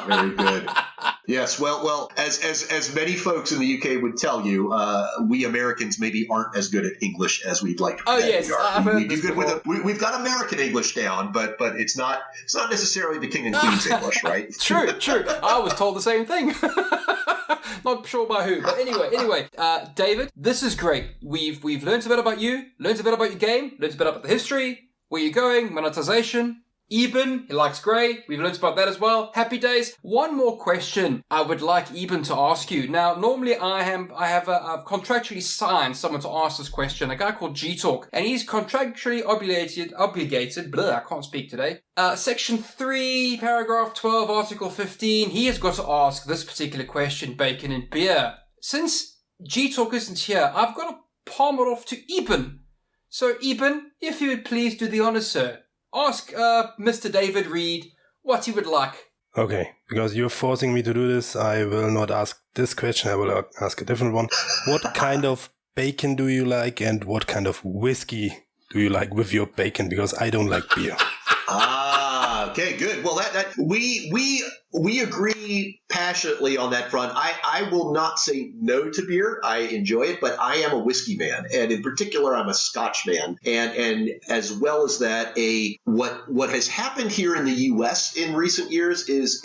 Speaker 1: Very good. Yes, well, as many folks in the UK would tell you, we Americans maybe aren't as good at English as we'd like to pretend
Speaker 2: yes,
Speaker 1: we are.
Speaker 2: I've heard this before.
Speaker 1: We've got American English down, but it's not necessarily the king and queen's English, right?
Speaker 2: True. I was told the same thing. Not sure by who, but anyway, David, this is great. We've learned a bit about you, learned a bit about your game, learned a bit about the history, where you're going, monetization. Eben, he likes grey. We've learned about that as well. Happy days. One more question I would like Eben to ask you. Now, normally I've contractually signed someone to ask this question, a guy called G-Talk, and he's contractually obligated, I can't speak today. Section 3, paragraph 12, article 15, he has got to ask this particular question, Bacon and Beer. Since G-Talk isn't here, I've got to palm it off to Eben. So, Eben, if you would please do the honours, sir. Ask Mr. David Reid what he would like.
Speaker 4: Okay, because you're forcing me to do this, I will not ask this question, I will ask a different one. What kind of bacon do you like, and what kind of whiskey do you like with your bacon? Because I don't like beer.
Speaker 1: Okay, good. Well, that we agree passionately on that front. I will not say no to beer. I enjoy it, but I am a whiskey man, and in particular, I'm a Scotch man. And as well as that, what has happened here in the U.S. in recent years is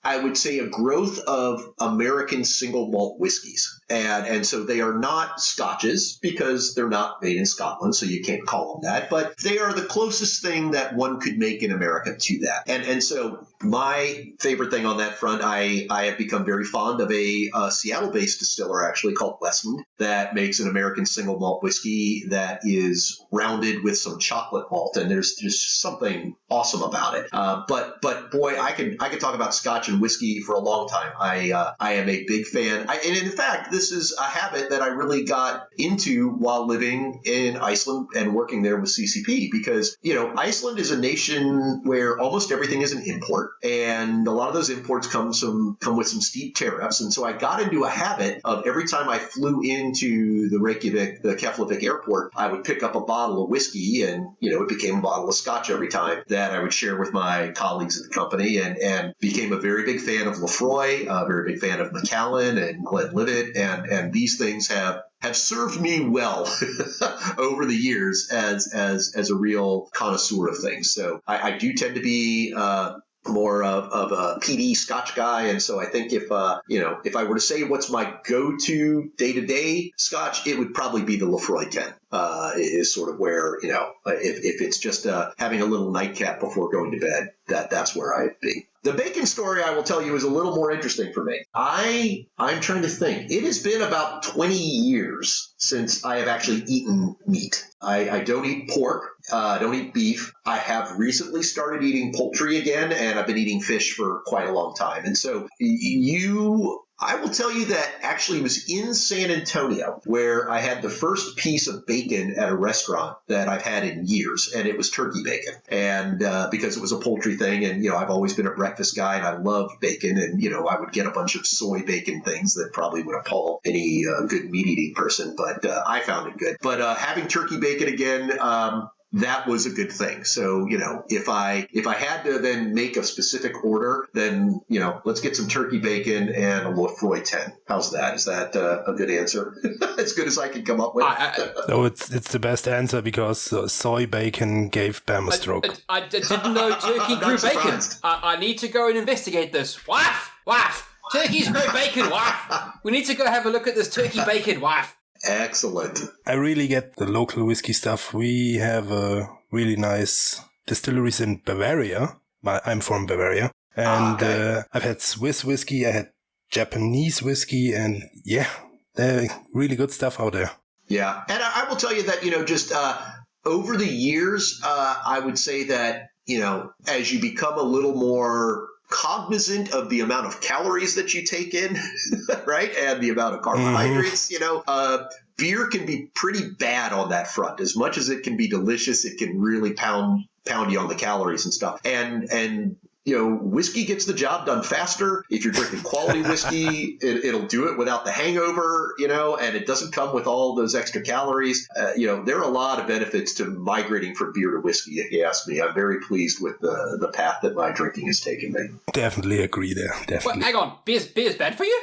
Speaker 1: I would say a growth of American single malt whiskeys. And so they are not Scotches because they're not made in Scotland, so you can't call them that. But they are the closest thing that one could make in America to that. And so my favorite thing on that front, I have become very fond of a Seattle-based distiller actually called Westland that makes an American single malt whiskey that is rounded with some chocolate malt. And there's just something awesome about it. But boy, I could talk about Scotch and whiskey for a long time. I am a big fan. And in fact, this is a habit that I really got into while living in Iceland and working there with CCP because, Iceland is a nation where almost everything is an import, and a lot of those imports come with some steep tariffs. And so I got into a habit of every time I flew into the Keflavik airport, I would pick up a bottle of whiskey, and, it became a bottle of Scotch every time that I would share with my colleagues at the company, and became a very big fan of Lefroy, a very big fan of Macallan and Glenlivet, and these things have served me well over the years as a real connoisseur of things. So I do tend to be more of a PD Scotch guy, and so I think if I were to say what's my go-to day-to-day Scotch, it would probably be the Lefroy 10. Is sort of where, if it's just having a little nightcap before going to bed, that's where I'd be. The bacon story, I will tell you, is a little more interesting for me. I'm trying to think. It has been about 20 years since I have actually eaten meat. I don't eat pork. I don't eat beef. I have recently started eating poultry again, and I've been eating fish for quite a long time. And so I will tell you that actually it was in San Antonio where I had the first piece of bacon at a restaurant that I've had in years, and it was turkey bacon. And because it was a poultry thing, and, I've always been a breakfast guy, and I love bacon, and, I would get a bunch of soy bacon things that probably would appall any good meat-eating person, but I found it good. But having turkey bacon again, that was a good thing. So, if I had to then make a specific order, then, let's get some turkey bacon and a Lefroy 10. How's that? Is that a good answer? As good as I can come up with?
Speaker 4: No, it's the best answer because soy bacon gave BAMM a stroke.
Speaker 2: I didn't know turkey grew bacon. I need to go and investigate this. Wife! Turkeys grow bacon, wife! We need to go have a look at this turkey bacon, wife.
Speaker 1: Excellent.
Speaker 4: I really get the local whiskey stuff. We have really nice distilleries in Bavaria. I'm from Bavaria. And I've had Swiss whiskey, I had Japanese whiskey, and really good stuff out there.
Speaker 1: Yeah. And I will tell you that, just over the years, I would say that, as you become a little more cognizant of the amount of calories that you take in, right? And the amount of carbohydrates, beer can be pretty bad on that front. As much as it can be delicious, it can really pound you on the calories and stuff. And whiskey gets the job done faster. If you're drinking quality whiskey, it'll do it without the hangover, and it doesn't come with all those extra calories. There are a lot of benefits to migrating from beer to whiskey, if you ask me. I'm very pleased with the path that my drinking has taken me.
Speaker 4: Definitely agree there. Definitely.
Speaker 2: Well, hang on. Beer's bad for you?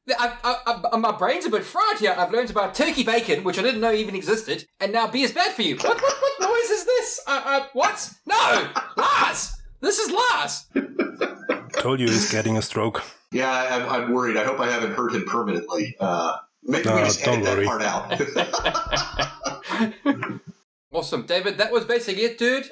Speaker 2: My brain's a bit fried here. I've learned about turkey bacon, which I didn't know even existed, and now beer's bad for you. What noise is this? What? No! Lars! This is Lars!
Speaker 4: Told you he's getting a stroke.
Speaker 1: Yeah, I'm worried. I hope I haven't hurt him permanently. Maybe we just edit that part out.
Speaker 2: Awesome. David, that was basically it, dude.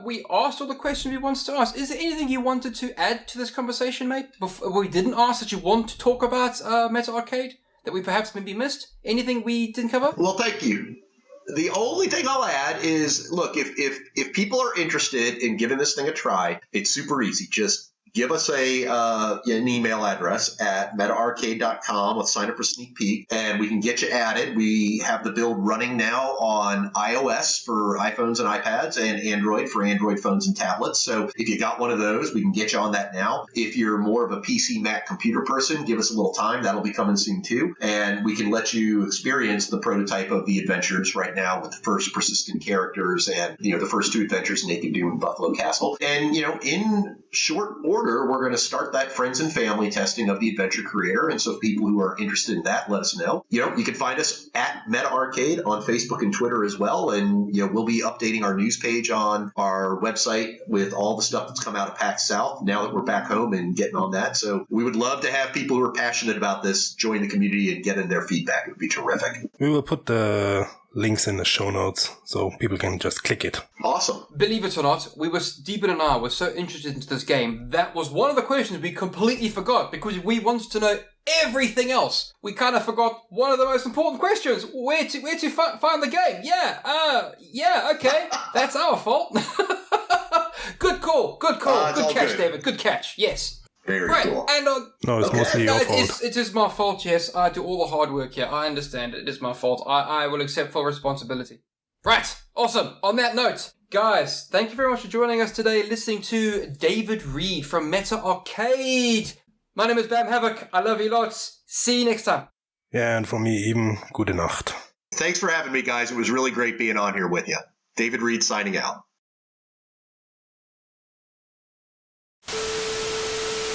Speaker 2: We asked all the questions we wanted to ask. Is there anything you wanted to add to this conversation, mate? We didn't ask that you want to talk about MetaArcade? That we perhaps maybe missed? Anything we didn't cover?
Speaker 1: Well, thank you. The only thing I'll add is, look, if people are interested in giving this thing a try, it's super easy. Just give us an email address at metaarcade.com. Let's sign up for Sneak Peek, and we can get you added. We have the build running now on iOS for iPhones and iPads and Android for Android phones and tablets. So if you got one of those, we can get you on that now. If you're more of a PC, Mac computer person, give us a little time. That'll be coming soon too. And we can let you experience the prototype of the adventures right now with the first persistent characters and, the first 2 adventures, Naked Doom and Buffalo Castle. And, in short order, we're going to start that friends and family testing of the adventure creator. And so if people who are interested in that, let us know. You can find us at MetaArcade on Facebook and Twitter as well. And, we'll be updating our news page on our website with all the stuff that's come out of PAX South now that we're back home and getting on that. So we would love to have people who are passionate about this join the community and get in their feedback. It would be terrific.
Speaker 4: We will put the links in the show notes so people can just click it.
Speaker 1: Awesome.
Speaker 2: Believe it or not, Deepan and I were so interested into this game. That was one of the questions we completely forgot because we wanted to know everything else. We kind of forgot one of the most important questions. Where to find the game? Yeah, okay. That's our fault. Good call. Good catch, David. Good catch. Yes.
Speaker 1: Very cool.
Speaker 2: And
Speaker 4: no, it's mostly your fault.
Speaker 2: It is my fault, yes. I do all the hard work here. I understand it is my fault. I will accept full responsibility. Right. Awesome. On that note, guys, thank you very much for joining us today, listening to David Reid from MetaArcade. My name is BAMM Havoc. I love you lots. See you next time.
Speaker 4: Yeah, and for me, even gute Nacht.
Speaker 1: Thanks for having me, guys. It was really great being on here with you. David Reid signing out.